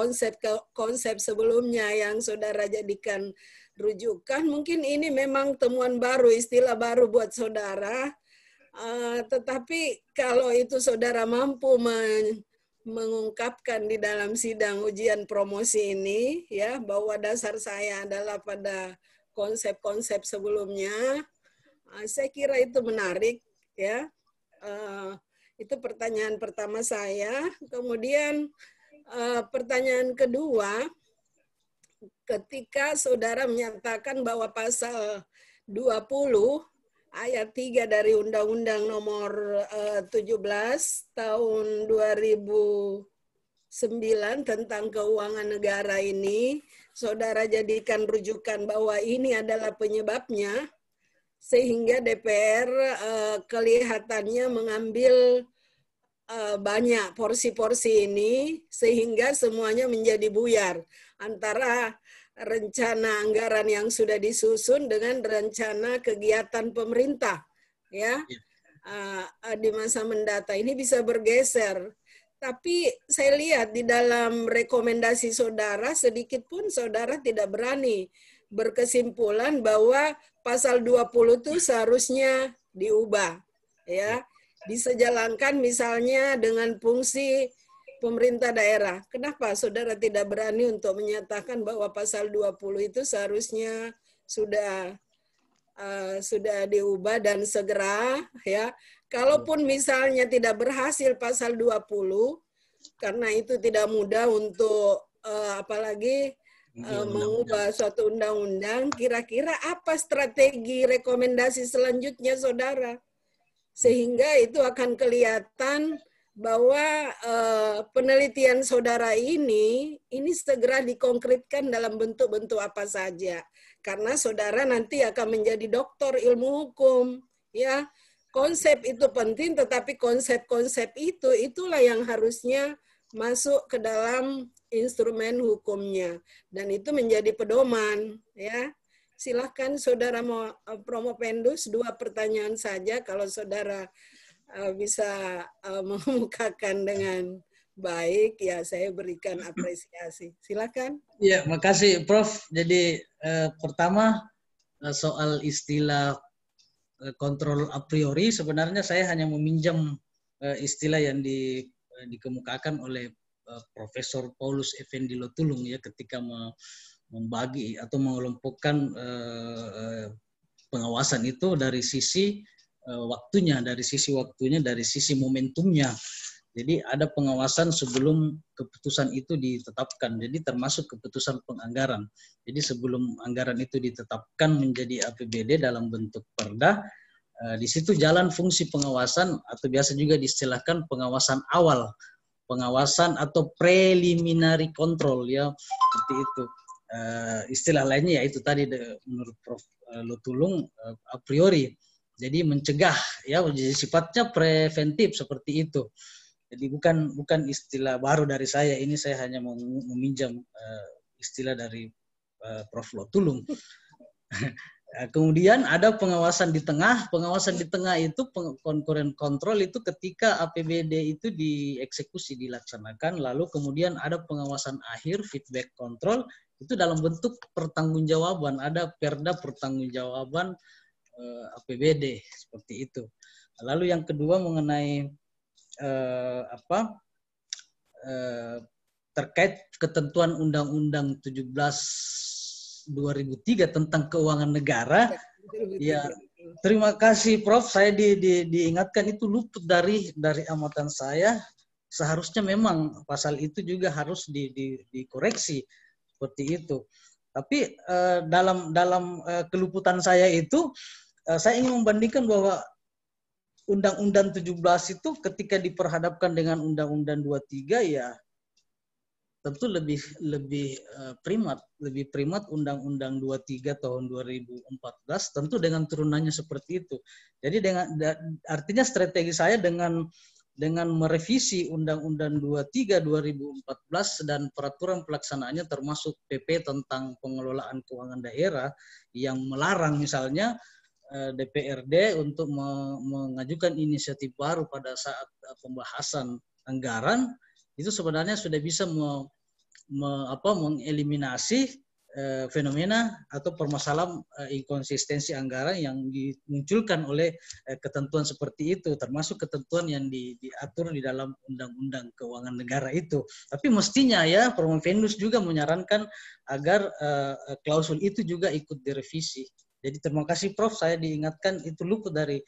konsep sebelumnya yang saudara jadikan rujukan. Mungkin ini memang temuan baru, istilah baru buat saudara. Tetapi kalau itu saudara mampu mengungkapkan di dalam sidang ujian promosi ini, ya, bahwa dasar saya adalah pada konsep-konsep sebelumnya, saya kira itu menarik, ya. Itu pertanyaan pertama saya. Kemudian pertanyaan kedua, ketika saudara menyatakan bahwa pasal 20 ayat 3 dari Undang-Undang Nomor 17 tahun 2009 tentang keuangan negara ini, saudara jadikan rujukan bahwa ini adalah penyebabnya, sehingga DPR kelihatannya mengambil banyak porsi-porsi ini, sehingga semuanya menjadi buyar antara rencana anggaran yang sudah disusun dengan rencana kegiatan pemerintah, ya, di masa mendata. Ini bisa bergeser. Tapi saya lihat di dalam rekomendasi saudara, sedikit pun saudara tidak berani berkesimpulan bahwa pasal 20 itu seharusnya diubah, ya. Disejalankan misalnya dengan fungsi pemerintah daerah. Kenapa saudara tidak berani untuk menyatakan bahwa pasal 20 itu seharusnya sudah diubah dan segera, ya. Kalaupun misalnya tidak berhasil pasal 20, karena itu tidak mudah untuk apalagi mengubah suatu undang-undang, kira-kira apa strategi rekomendasi selanjutnya saudara? Sehingga itu akan kelihatan bahwa penelitian saudara ini segera dikonkretkan dalam bentuk-bentuk apa saja. Karena saudara nanti akan menjadi doktor ilmu hukum, ya. konsep itu penting, tetapi konsep-konsep itulah yang harusnya masuk ke dalam instrumen hukumnya, dan itu menjadi pedoman, ya. Silahkan Saudara Promopendus, 2 pertanyaan saja. Kalau Saudara bisa mengemukakan dengan baik, ya saya berikan apresiasi. Silakan. Ya, makasih Prof. Jadi pertama soal istilah kontrol a priori, sebenarnya saya hanya meminjam istilah yang dikemukakan oleh Profesor Paulus Effendi Lotulung ya ketika membagi atau mengelompokkan pengawasan itu dari sisi waktunya, dari sisi momentumnya. Jadi ada pengawasan sebelum keputusan itu ditetapkan. Jadi termasuk keputusan penganggaran. Jadi sebelum anggaran itu ditetapkan menjadi APBD dalam bentuk perda, di situ jalan fungsi pengawasan atau biasa juga diistilahkan pengawasan awal, pengawasan atau preliminary control ya, seperti itu. Istilah lainnya yaitu tadi menurut Prof. Lotulung a priori. Jadi mencegah ya, jadi sifatnya preventif seperti itu. Jadi bukan istilah baru dari saya, ini saya hanya meminjam istilah dari Prof. Lotulung. Kemudian ada pengawasan di tengah. Pengawasan di tengah itu concurrent control itu ketika APBD itu dieksekusi, dilaksanakan, lalu kemudian ada pengawasan akhir, feedback control, itu dalam bentuk pertanggungjawaban, ada perda pertanggungjawaban APBD seperti itu. Lalu yang kedua mengenai terkait ketentuan Undang-Undang 17/2003 tentang keuangan negara. Ya, terima kasih Prof. Saya diingatkan itu luput dari amatan saya. Seharusnya memang pasal itu juga harus dikoreksi seperti itu. Tapi dalam keluputan saya itu, saya ingin membandingkan bahwa Undang-Undang 17 itu ketika diperhadapkan dengan Undang-Undang 23 ya tentu lebih primat Undang-Undang 23 tahun 2014 tentu dengan turunannya seperti itu. Jadi artinya strategi saya dengan merevisi Undang-Undang 23 2014 dan peraturan pelaksanaannya termasuk PP tentang pengelolaan keuangan daerah yang melarang misalnya DPRD untuk mengajukan inisiatif baru pada saat pembahasan anggaran, itu sebenarnya sudah bisa mengeliminasi fenomena atau permasalahan inkonsistensi anggaran yang dimunculkan oleh ketentuan seperti itu, termasuk ketentuan yang diatur di dalam Undang-Undang Keuangan Negara itu. Tapi mestinya ya Promopendus juga menyarankan agar klausul itu juga ikut direvisi. Jadi terima kasih Prof, saya diingatkan itu luput dari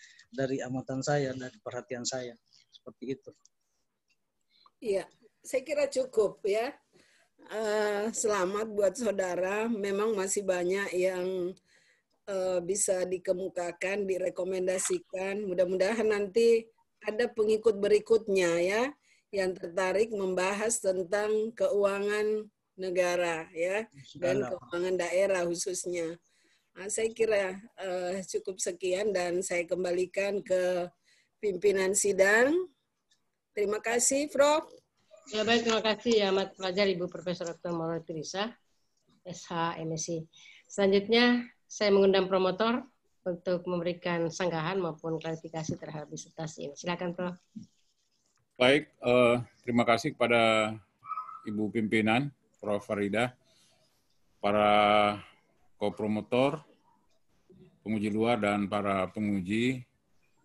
amatan saya, dari perhatian saya. Seperti itu. Iya, saya kira cukup ya. Selamat buat saudara, memang masih banyak yang bisa dikemukakan, direkomendasikan. Mudah-mudahan nanti ada pengikut berikutnya ya, yang tertarik membahas tentang keuangan negara ya, dan keuangan daerah khususnya. Saya kira cukup sekian dan saya kembalikan ke pimpinan sidang. Terima kasih, Prof. Ya baik, terima kasih ya Amat Pelajar Ibu Profesor Dr. Maulana Teresa, SH MSI. Selanjutnya saya mengundang promotor untuk memberikan sanggahan maupun klarifikasi terhadap disertasi ini. Silakan Prof. Baik, terima kasih kepada Ibu Pimpinan, Prof. Farida, para kopromotor, penguji luar dan para penguji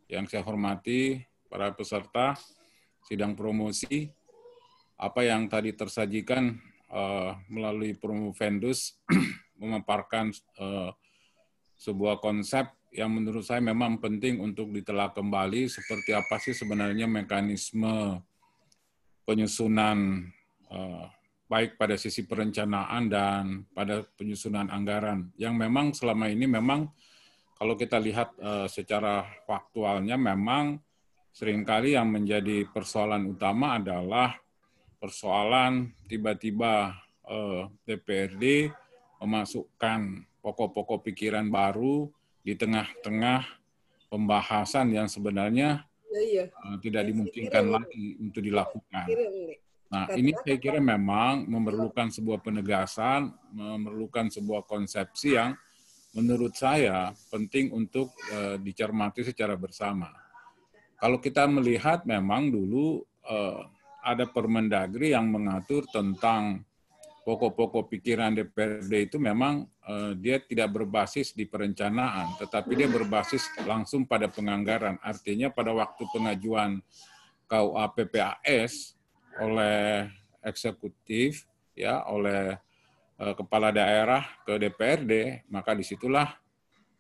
yang saya hormati, para peserta sidang promosi, apa yang tadi tersajikan melalui Promopendus memaparkan sebuah konsep yang menurut saya memang penting untuk ditelah kembali, seperti apa sih sebenarnya mekanisme penyusunan baik pada sisi perencanaan dan pada penyusunan anggaran, yang memang selama ini memang kalau kita lihat secara faktualnya memang seringkali yang menjadi persoalan utama adalah persoalan tiba-tiba DPRD memasukkan pokok-pokok pikiran baru di tengah-tengah pembahasan yang sebenarnya tidak dimungkinkan lagi untuk dilakukan. Nah, ini saya kira memang memerlukan sebuah penegasan, memerlukan sebuah konsepsi yang menurut saya penting untuk dicermati secara bersama. Kalau kita melihat memang dulu ada Permendagri yang mengatur tentang pokok-pokok pikiran DPRD itu memang dia tidak berbasis di perencanaan, tetapi dia berbasis langsung pada penganggaran. Artinya pada waktu pengajuan KUA PPAS oleh eksekutif, ya, oleh kepala daerah ke DPRD, maka disitulah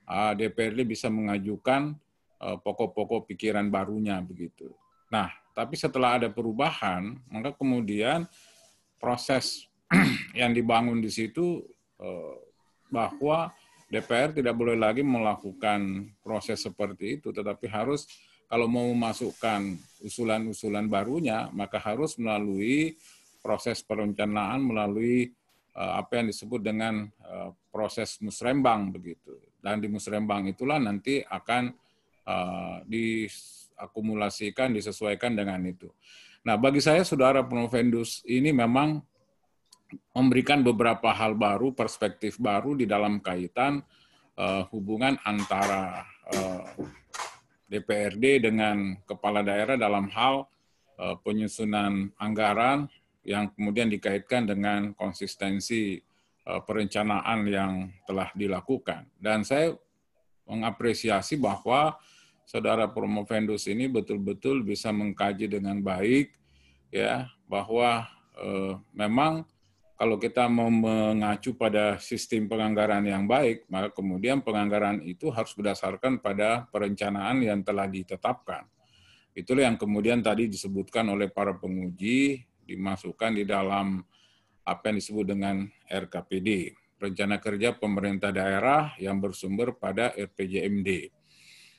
DPRD bisa mengajukan pokok-pokok pikiran barunya begitu. Nah, tapi setelah ada perubahan, maka kemudian proses yang dibangun di situ bahwa DPR tidak boleh lagi melakukan proses seperti itu, tetapi harus kalau mau memasukkan usulan-usulan barunya, maka harus melalui proses perencanaan, melalui apa yang disebut dengan proses musrembang begitu. Dan di musrembang itulah nanti akan diakumulasikan, disesuaikan dengan itu. Nah, bagi saya, Saudara Promovendus ini memang memberikan beberapa hal baru, perspektif baru di dalam kaitan hubungan antara DPRD dengan kepala daerah dalam hal penyusunan anggaran yang kemudian dikaitkan dengan konsistensi perencanaan yang telah dilakukan. Dan saya mengapresiasi bahwa Saudara Promovendus ini betul-betul bisa mengkaji dengan baik, ya, bahwa memang kalau kita mau mengacu pada sistem penganggaran yang baik, maka kemudian penganggaran itu harus berdasarkan pada perencanaan yang telah ditetapkan. Itulah yang kemudian tadi disebutkan oleh para penguji, dimasukkan di dalam apa yang disebut dengan RKPD, Rencana Kerja Pemerintah Daerah yang bersumber pada RPJMD.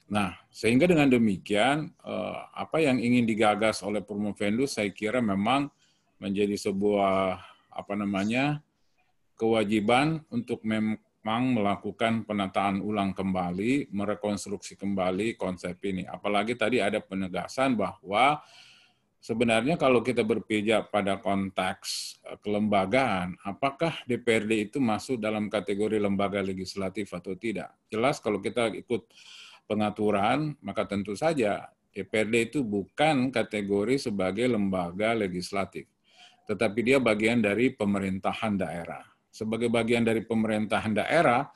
Nah, sehingga dengan demikian, apa yang ingin digagas oleh Promovendus, saya kira memang menjadi sebuah kewajiban untuk memang melakukan penataan ulang kembali, merekonstruksi kembali konsep ini. Apalagi tadi ada penegasan bahwa sebenarnya kalau kita berpijak pada konteks kelembagaan, apakah DPRD itu masuk dalam kategori lembaga legislatif atau tidak? Jelas kalau kita ikut pengaturan, maka tentu saja DPRD itu bukan kategori sebagai lembaga legislatif, tetapi dia bagian dari pemerintahan daerah. Sebagai bagian dari pemerintahan daerah,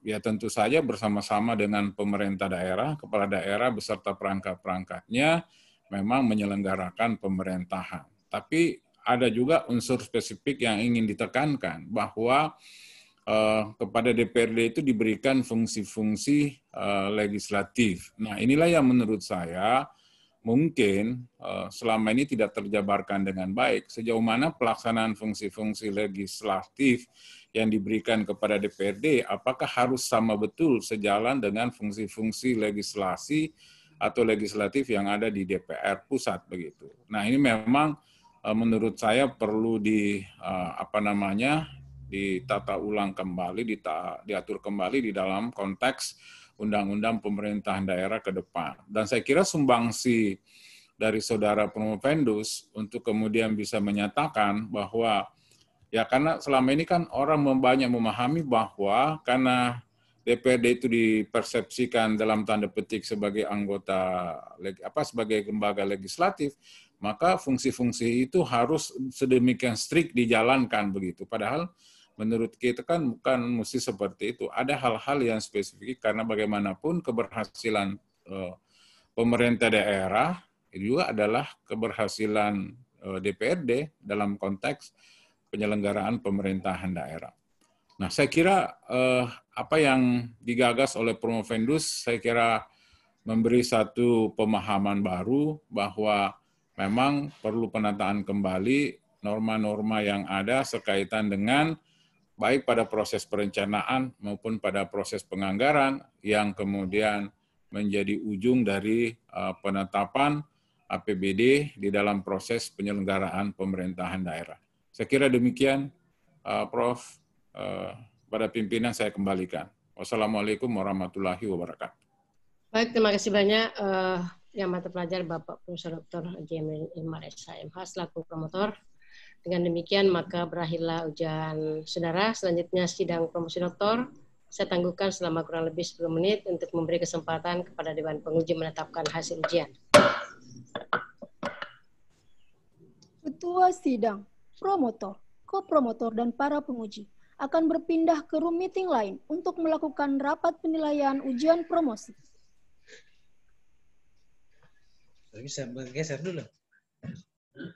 ya tentu saja bersama-sama dengan pemerintah daerah, kepala daerah beserta perangkat-perangkatnya memang menyelenggarakan pemerintahan. Tapi ada juga unsur spesifik yang ingin ditekankan, bahwa kepada DPRD itu diberikan fungsi-fungsi legislatif. Nah, inilah yang menurut saya mungkin selama ini tidak terjabarkan dengan baik. Sejauh mana pelaksanaan fungsi-fungsi legislatif yang diberikan kepada DPRD, apakah harus sama betul sejalan dengan fungsi-fungsi legislasi atau legislatif yang ada di DPR pusat begitu. Nah, ini memang menurut saya perlu ditata ulang kembali, diatur kembali di dalam konteks undang-undang pemerintahan daerah ke depan. Dan saya kira sumbangsi dari Saudara Promovendus untuk kemudian bisa menyatakan bahwa, ya karena selama ini kan orang banyak memahami bahwa karena DPRD itu dipersepsikan dalam tanda petik sebagai sebagai lembaga legislatif, maka fungsi-fungsi itu harus sedemikian strict dijalankan begitu. Padahal menurut kita kan bukan mesti seperti itu. Ada hal-hal yang spesifik karena bagaimanapun keberhasilan pemerintah daerah itu juga adalah keberhasilan DPRD dalam konteks penyelenggaraan pemerintahan daerah. Nah, saya kira apa yang digagas oleh Promovendus, saya kira memberi satu pemahaman baru bahwa memang perlu penataan kembali norma-norma yang ada sekaitan dengan baik pada proses perencanaan maupun pada proses penganggaran yang kemudian menjadi ujung dari penetapan APBD di dalam proses penyelenggaraan pemerintahan daerah. Saya kira demikian, Prof. Pada pimpinan saya kembalikan. Wassalamualaikum warahmatullahi wabarakatuh. Baik, terima kasih banyak yang mata pelajar Bapak Profesor Dr. Haji Ilmar SHMH selaku promotor. Dengan demikian maka berakhirlah ujian saudara. Selanjutnya sidang promosi doktor. Saya tangguhkan selama kurang lebih 10 menit untuk memberi kesempatan kepada Dewan Penguji menetapkan hasil ujian. Ketua sidang, promotor, kopromotor, dan para penguji akan berpindah ke room meeting lain untuk melakukan rapat penilaian ujian promosi. Sudah bisa bergeser dulu.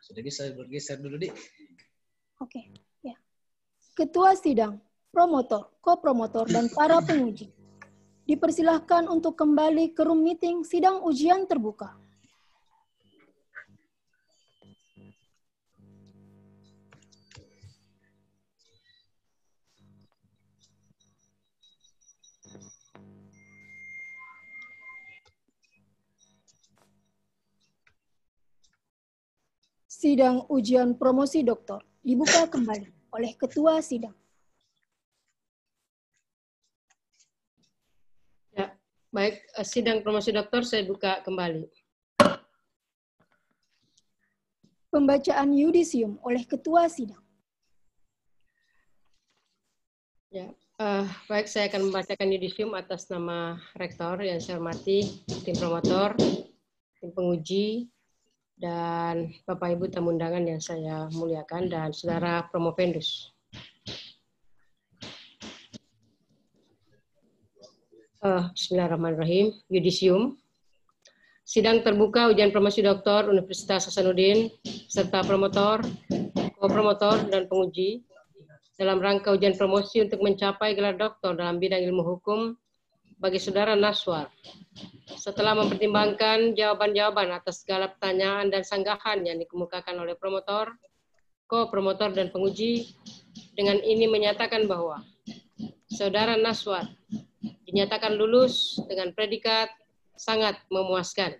Sudah bisa bergeser dulu, Dik. Oke, ya. Ketua sidang, promotor, kopromotor, dan para penguji dipersilahkan untuk kembali ke room meeting sidang ujian terbuka. Sidang ujian promosi doktor dibuka kembali oleh Ketua Sidang. Ya, baik, sidang promosi doktor saya buka kembali. Pembacaan yudisium oleh Ketua Sidang. Ya, baik, saya akan membacakan yudisium atas nama rektor yang saya hormati, tim promotor, tim penguji, dan Bapak Ibu tamu undangan yang saya muliakan, dan saudara promovendus. Bismillahirrahmanirrahim. Yudisium. Sidang terbuka ujian promosi doktor Universitas Hasanuddin serta promotor, kopromotor, dan penguji dalam rangka ujian promosi untuk mencapai gelar doktor dalam bidang ilmu hukum bagi saudara Naswar. Setelah mempertimbangkan jawaban-jawaban atas segala pertanyaan dan sanggahan yang dikemukakan oleh promotor, kopromotor, dan penguji, dengan ini menyatakan bahwa saudara Naswar dinyatakan lulus dengan predikat sangat memuaskan.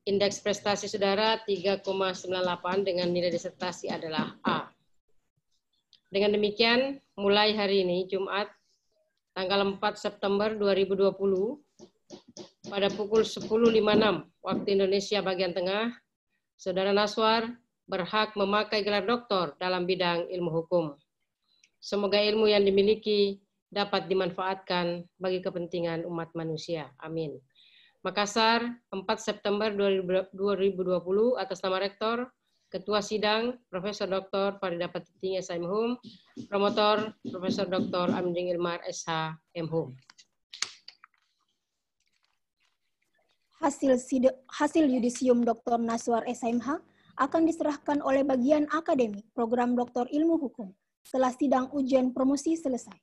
Indeks prestasi saudara 3,98 dengan nilai disertasi adalah A. Dengan demikian, mulai hari ini, Jumat, tanggal 4 September 2020, pada pukul 10.56 waktu Indonesia bagian tengah, saudara Naswar berhak memakai gelar doktor dalam bidang ilmu hukum. Semoga ilmu yang dimiliki dapat dimanfaatkan bagi kepentingan umat manusia. Amin. Makassar, 4 September 2020, atas nama Rektor, Ketua Sidang, Profesor Dr. Farida Patiting, SHM, Promotor, Profesor Dr. Amding Ilmar, SHM. Hasil yudisium Dr. Naswar SHMH akan diserahkan oleh bagian akademik program Doktor Ilmu Hukum setelah sidang ujian promosi selesai.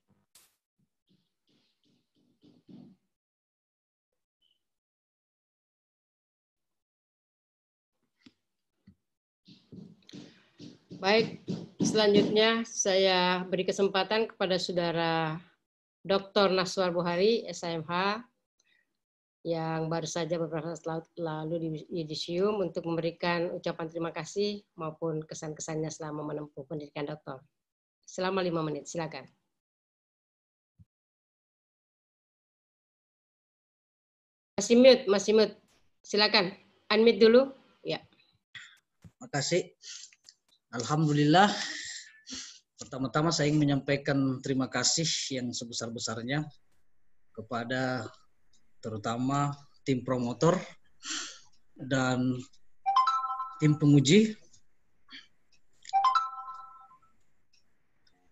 Baik, selanjutnya saya beri kesempatan kepada saudara Dr. Naswar Buhari, SHMH, yang baru saja beberapa saat lalu di yudisium untuk memberikan ucapan terima kasih maupun kesan-kesannya selama menempuh pendidikan doktor. Selama 5 menit, silakan. Masih mute. Silakan, unmute dulu. Ya. Makasih. Alhamdulillah, pertama-tama saya ingin menyampaikan terima kasih yang sebesar-besarnya kepada terutama tim promotor dan tim penguji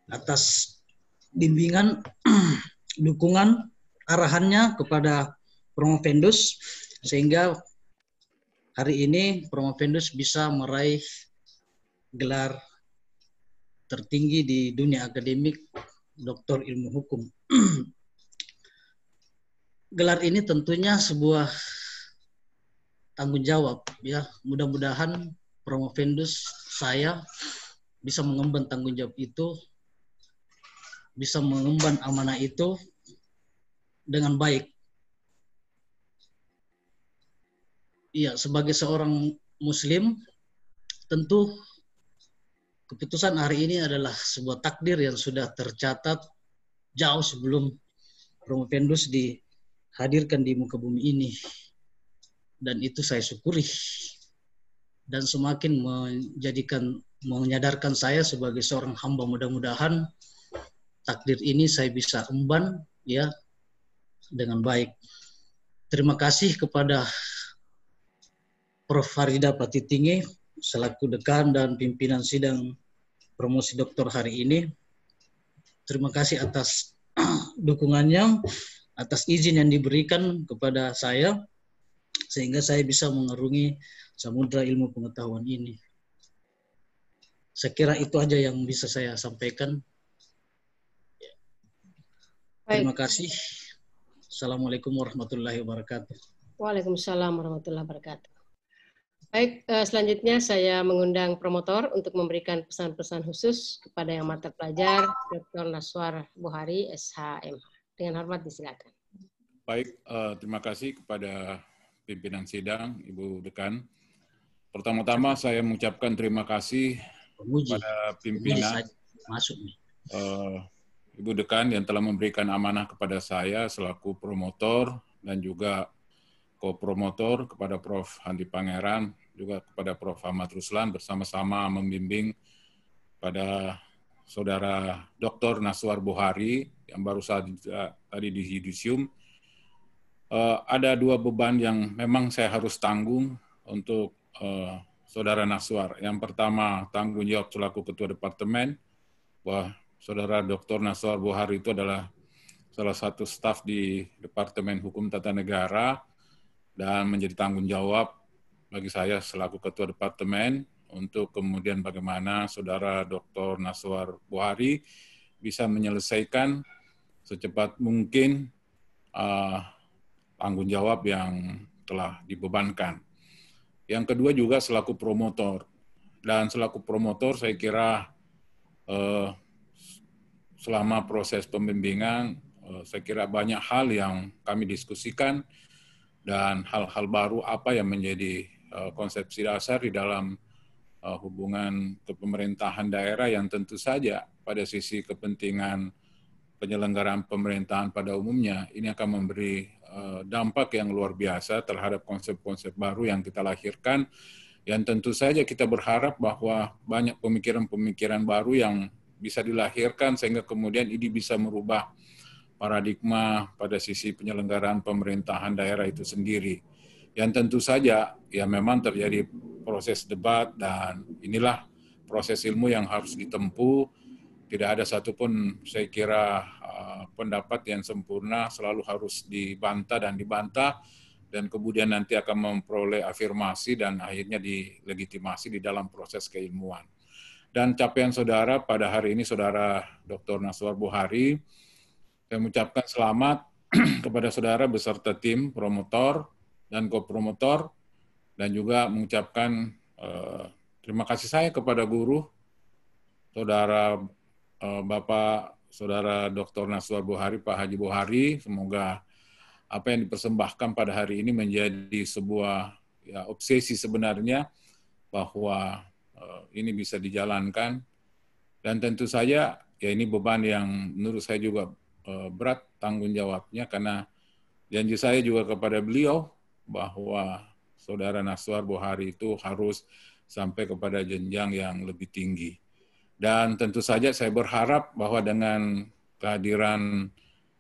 atas bimbingan, dukungan, arahannya kepada promovendus sehingga hari ini promovendus bisa meraih gelar tertinggi di dunia akademik Doktor Ilmu Hukum. Gelar ini tentunya sebuah tanggung jawab, ya. Mudah-mudahan promovendus saya bisa mengemban tanggung jawab itu, bisa mengemban amanah itu dengan baik. Iya, sebagai seorang Muslim, tentu keputusan hari ini adalah sebuah takdir yang sudah tercatat jauh sebelum promovendus hadirkan di muka bumi ini. Dan itu saya syukuri. Dan semakin menyadarkan saya sebagai seorang hamba, mudah-mudahan takdir ini saya bisa emban ya dengan baik. Terima kasih kepada Prof. Farida Patitinge selaku dekan dan pimpinan sidang promosi doktor hari ini. Terima kasih atas dukungannya, atas izin yang diberikan kepada saya sehingga saya bisa mengarungi samudra ilmu pengetahuan ini. Saya kira itu aja yang bisa saya sampaikan. Terima kasih. Assalamualaikum warahmatullahi wabarakatuh. Waalaikumsalam warahmatullahi wabarakatuh. Baik, selanjutnya saya mengundang promotor untuk memberikan pesan-pesan khusus kepada yang mata pelajar Dr. Naswar Bohari, SHMH. Dengan hormat disilakan. Baik, terima kasih kepada pimpinan sidang, Ibu Dekan. Pertama-tama saya mengucapkan terima kasih kepada pimpinan Ibu Dekan yang telah memberikan amanah kepada saya selaku promotor dan juga ko-promotor, kepada Prof. Handi Pangeran, juga kepada Prof. Ahmad Ruslan bersama-sama membimbing pada Saudara Dr. Naswar Bohari yang baru saja tadi di yudisium. Ada dua beban yang memang saya harus tanggung untuk Saudara Naswar. Yang pertama, tanggung jawab selaku Ketua Departemen, bahwa Saudara Dr. Naswar Bohari itu adalah salah satu staf di Departemen Hukum Tata Negara dan menjadi tanggung jawab bagi saya selaku Ketua Departemen untuk kemudian bagaimana Saudara Dr. Naswar Bohari bisa menyelesaikan secepat mungkin tanggung jawab yang telah dibebankan. Yang kedua juga selaku promotor. Dan selaku promotor saya kira selama proses pembimbingan saya kira banyak hal yang kami diskusikan dan hal-hal baru apa yang menjadi konsepsi dasar di dalam hubungan kepemerintahan daerah yang tentu saja pada sisi kepentingan penyelenggaraan pemerintahan pada umumnya ini akan memberi dampak yang luar biasa terhadap konsep-konsep baru yang kita lahirkan, yang tentu saja kita berharap bahwa banyak pemikiran-pemikiran baru yang bisa dilahirkan sehingga kemudian ini bisa merubah paradigma pada sisi penyelenggaraan pemerintahan daerah itu sendiri. Yang tentu saja ya memang terjadi proses debat dan inilah proses ilmu yang harus ditempuh. Tidak ada satupun saya kira pendapat yang sempurna, selalu harus dibantah dan kemudian nanti akan memperoleh afirmasi dan akhirnya dilegitimasi di dalam proses keilmuan. Dan capaian saudara pada hari ini, Saudara Dr. Naswar Bohari, saya mengucapkan selamat kepada saudara beserta tim promotor dan ko-promotor dan juga mengucapkan terima kasih saya kepada guru, Saudara Bapak Saudara Dr. Naswar Bohari, Pak Haji Bohari. Semoga apa yang dipersembahkan pada hari ini menjadi sebuah ya, obsesi sebenarnya bahwa ini bisa dijalankan. Dan tentu saja ya ini beban yang menurut saya juga berat tanggung jawabnya karena janji saya juga kepada beliau bahwa Saudara Naswar Bohari itu harus sampai kepada jenjang yang lebih tinggi. Dan tentu saja saya berharap bahwa dengan kehadiran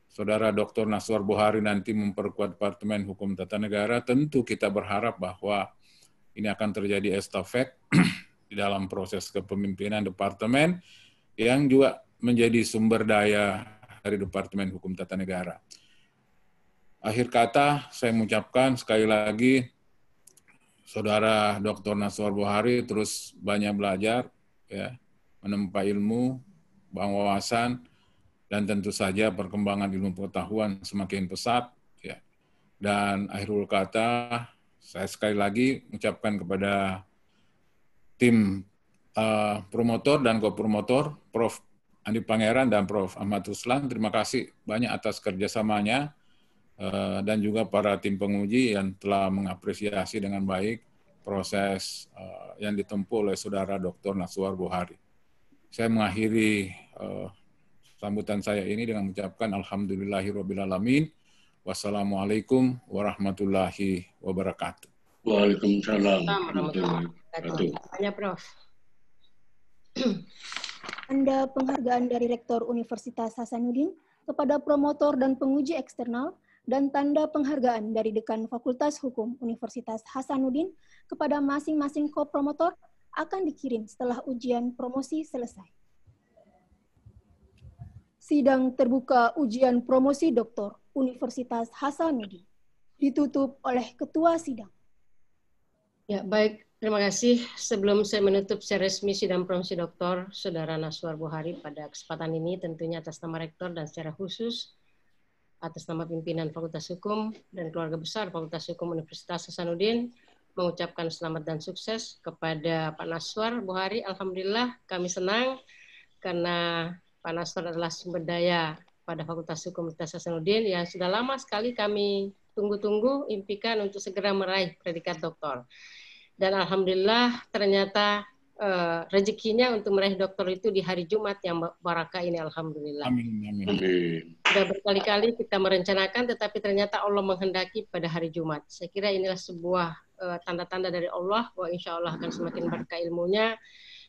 Saudara Dr. Naswar Bohari nanti memperkuat Departemen Hukum Tata Negara, tentu kita berharap bahwa ini akan terjadi estafet di dalam proses kepemimpinan Departemen yang juga menjadi sumber daya dari Departemen Hukum Tata Negara. Akhir kata, saya mengucapkan sekali lagi, Saudara Dr. Naswar Bohari terus banyak belajar, ya, menempa ilmu, wawasan, dan tentu saja perkembangan ilmu pengetahuan semakin pesat. Ya. Dan akhirul kata, saya sekali lagi mengucapkan kepada tim promotor dan ko-promotor, Prof. Handi Pangeran dan Prof. Ahmad Ruslan, terima kasih banyak atas kerjasamanya, dan juga para tim penguji yang telah mengapresiasi dengan baik proses yang ditempuh oleh Saudara Dr. Naswar Bohari. Saya mengakhiri sambutan saya ini dengan mengucapkan alhamdulillahirrabbilalamin Wassalamualaikum warahmatullahi wabarakatuh. Waalaikumsalam warahmatullahi wabarakatuh. Tanya, Prof. Tanda penghargaan dari Rektor Universitas Hasanuddin kepada promotor dan penguji eksternal, dan tanda penghargaan dari Dekan Fakultas Hukum Universitas Hasanuddin kepada masing-masing kopromotor akan dikirim setelah ujian promosi selesai. Sidang terbuka ujian promosi doktor Universitas Hasanuddin ditutup oleh Ketua Sidang. Ya, baik. Terima kasih. Sebelum saya menutup secara resmi sidang promosi doktor Saudara Naswar Buhari pada kesempatan ini, tentunya atas nama Rektor dan secara khusus atas nama pimpinan Fakultas Hukum dan keluarga besar Fakultas Hukum Universitas Hasanuddin, mengucapkan selamat dan sukses kepada Pak Naswar Buhari. Alhamdulillah kami senang karena Pak Naswar adalah sumber daya pada Fakultas Hukum Universitas Hasanuddin yang sudah lama sekali kami tunggu-tunggu, impikan untuk segera meraih predikat doktor. Dan alhamdulillah ternyata rezekinya untuk meraih doktor itu di hari Jumat yang barakah ini, alhamdulillah. Amin, amin. Sudah berkali-kali kita merencanakan, tetapi ternyata Allah menghendaki pada hari Jumat. Saya kira inilah sebuah tanda-tanda dari Allah bahwa insya Allah akan semakin berkah ilmunya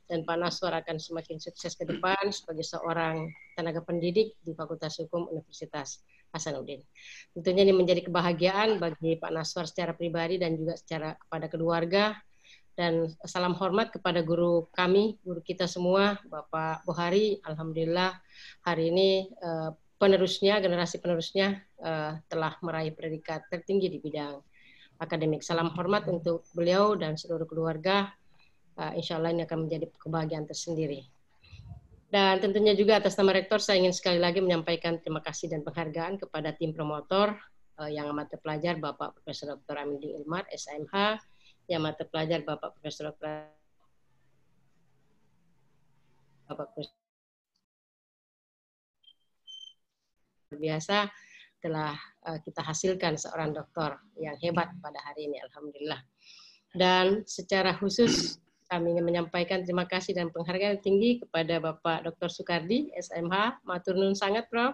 dan Pak Naswar akan semakin sukses ke depan sebagai seorang tenaga pendidik di Fakultas Hukum Universitas Hasanuddin. Tentunya ini menjadi kebahagiaan bagi Pak Naswar secara pribadi dan juga secara kepada keluarga. Dan salam hormat kepada guru kami, guru kita semua, Bapak Buhari. Alhamdulillah hari ini penerusnya, generasi penerusnya telah meraih predikat tertinggi di bidang akademik. Salam hormat untuk beliau dan seluruh keluarga. Insya Allah ini akan menjadi kebahagiaan tersendiri. Dan tentunya juga atas nama Rektor saya ingin sekali lagi menyampaikan terima kasih dan penghargaan kepada tim promotor yang amat terpelajar Bapak Profesor Dr. Aminding Ilmar, SMH, yang amat terpelajar Bapak Profesor Dr. Biasa telah kita hasilkan seorang doktor yang hebat pada hari ini, alhamdulillah. Dan secara khusus kami ingin menyampaikan terima kasih dan penghargaan tinggi kepada Bapak Dr. Sukardi, SMH. Matur nuwun sangat, Prof.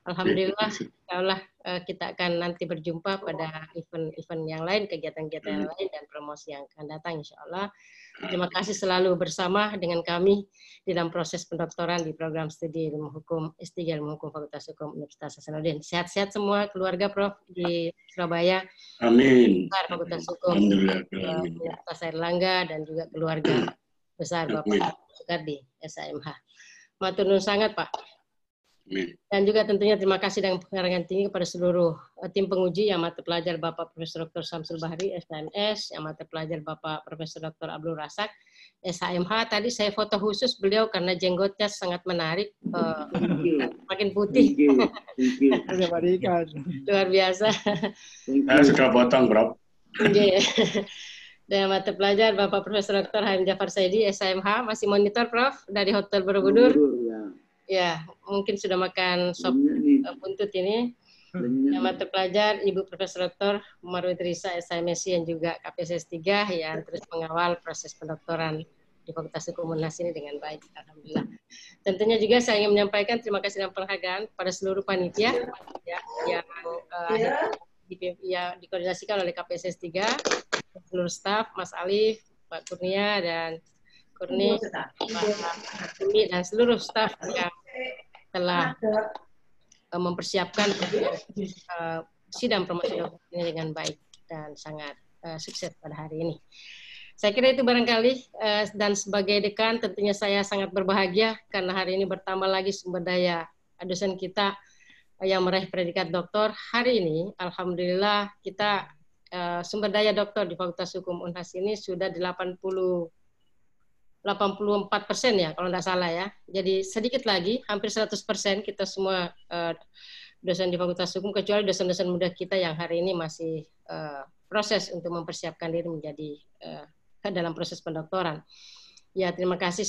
Alhamdulillah, insyaallah kita akan nanti berjumpa pada event-event yang lain, kegiatan-kegiatan yang lain, dan promosi yang akan datang, insyaallah. Terima kasih selalu bersama dengan kami di dalam proses pendoktoran di program studi ilmu hukum S3 ilmu hukum Fakultas Hukum Universitas Hasanuddin. Sehat-sehat semua keluarga Prof di Surabaya. Amin. Fakultas Hukum Universitas Airlangga dan juga keluarga besar Bapak Sukardi, SMH. Matur nuwun sangat, Pak. Amin. Dan juga tentunya terima kasih dan penghargaan tinggi kepada seluruh tim penguji yang mata pelajar Bapak Profesor Dr. Samsul Bahri, SHMS, yang mata pelajar Bapak Profesor Dr. Abdul Razak, SHMH. Tadi saya foto khusus beliau karena jenggotnya sangat menarik, makin putih. Luar biasa. Saya sudah potong, Prof. Dan mata pelajar Bapak Profesor Dr. Haim Jafar Saidi, SHMH, masih monitor, Prof, dari Hotel Borobudur. Ya, mungkin sudah makan sop buntut ini. Yang mata pelajar Ibu Profesor Dr. Marwit Risa, SHMSI, yang juga KPSS 3 yang terus mengawal proses pendoktoran di Fakultas Hukum UNHAS ini dengan baik, alhamdulillah. Tentunya juga saya ingin menyampaikan terima kasih dan penghargaan pada seluruh panitia yang dikoordinasikan oleh KPSS 3, seluruh staf, Mas Alif, Pak Kurnia dan Kurni, Pak Tumi, dan seluruh staf yang telah mempersiapkan sidang promosi dokter ini dengan baik dan sangat sukses pada hari ini. Saya kira itu barangkali, dan sebagai dekan tentunya saya sangat berbahagia karena hari ini bertambah lagi sumber daya dosen kita yang meraih predikat doktor. Hari ini, alhamdulillah, kita sumber daya doktor di Fakultas Hukum UNHAS ini sudah 84% ya, kalau tidak salah ya. Jadi sedikit lagi, hampir 100% kita semua dosen di Fakultas Hukum, kecuali dosen-dosen muda kita yang hari ini masih proses untuk mempersiapkan diri menjadi dalam proses pendoktoran. Ya, terima kasih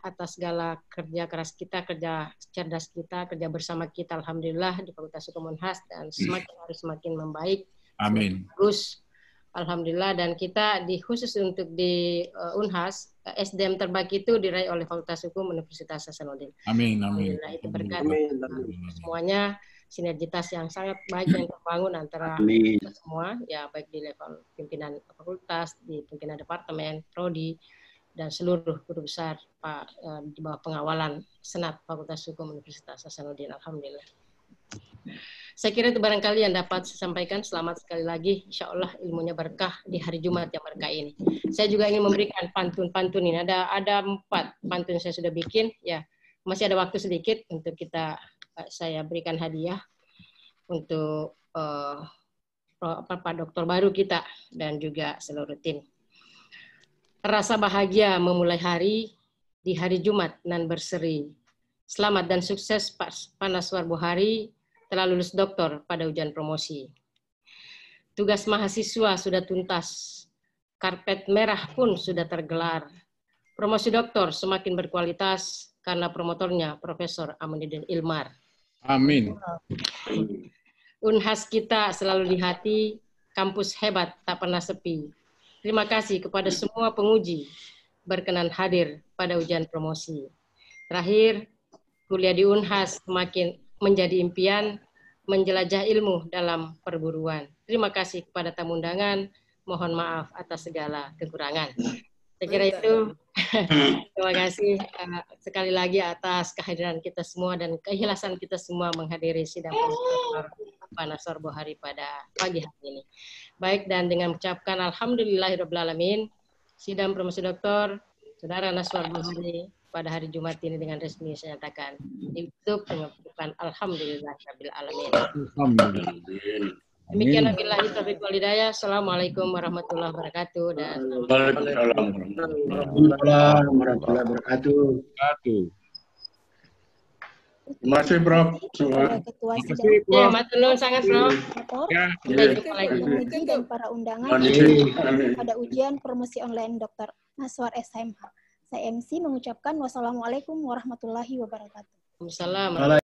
atas segala kerja keras kita, kerja cerdas kita, kerja bersama kita, alhamdulillah di Fakultas Hukum UNHAS, dan harus semakin membaik. Amin. Terus, alhamdulillah, dan kita khusus untuk di UNHAS, SDM terbaik itu diraih oleh Fakultas Hukum Universitas Hasanuddin. Amin, amin. Alhamdulillah, itu berkat semuanya sinergitas yang sangat baik yang terbangun antara kita semua, ya baik di level pimpinan fakultas, di pimpinan departemen, prodi, dan seluruh guru besar di bawah pengawalan Senat Fakultas Hukum Universitas Hasanuddin. Alhamdulillah. Saya kira itu barangkali yang dapat saya sampaikan. Selamat sekali lagi. Insya Allah ilmunya berkah di hari Jumat yang berkah ini. Saya juga ingin memberikan pantun-pantun ini. Ada 4 pantun saya sudah bikin. Ya, masih ada waktu sedikit untuk saya berikan hadiah untuk Pak Dokter baru kita dan juga seluruh tim. Rasa bahagia memulai hari di hari Jumat nan berseri. Selamat dan sukses Pak Naswar Bohari telah lulus doktor pada ujian promosi. Tugas mahasiswa sudah tuntas, karpet merah pun sudah tergelar. Promosi doktor semakin berkualitas karena promotornya Profesor Aminuddin Ilmar. Amin. Unhas kita selalu di hati, kampus hebat tak pernah sepi. Terima kasih kepada semua penguji berkenan hadir pada ujian promosi. Terakhir, kuliah di Unhas semakin menjadi impian, menjelajah ilmu dalam perburuan. Terima kasih kepada tamu undangan, mohon maaf atas segala kekurangan. Saya kira itu. Terima kasih sekali lagi atas kehadiran kita semua dan keikhlasan kita semua menghadiri sidang Pak Naswar Bohari pada pagi hari ini. Baik, dan dengan mengucapkan alhamdulillahirrabbilalamin, sidang promosi doktor Saudara Naswar Bohari pada hari Jumat ini dengan resmi saya nyatakan ditutup dengan ucapan alhamdulillahirrabbilalamin. Demikian wabillahi taufiq wal hidayah. Assalamualaikum warahmatullahi wabarakatuh dan Waalaikumsalam warahmatullahi wabarakatuh. Terima kasih, Prof. Ketua Ya, matur nuwun sangat, Prof. Ya. Sampai jumpa lagi. Dan para undangan pada ujian promosi online Dr. Naswar SHMH. Saya MC mengucapkan wassalamualaikum warahmatullahi wabarakatuh. Waalaikumsalam.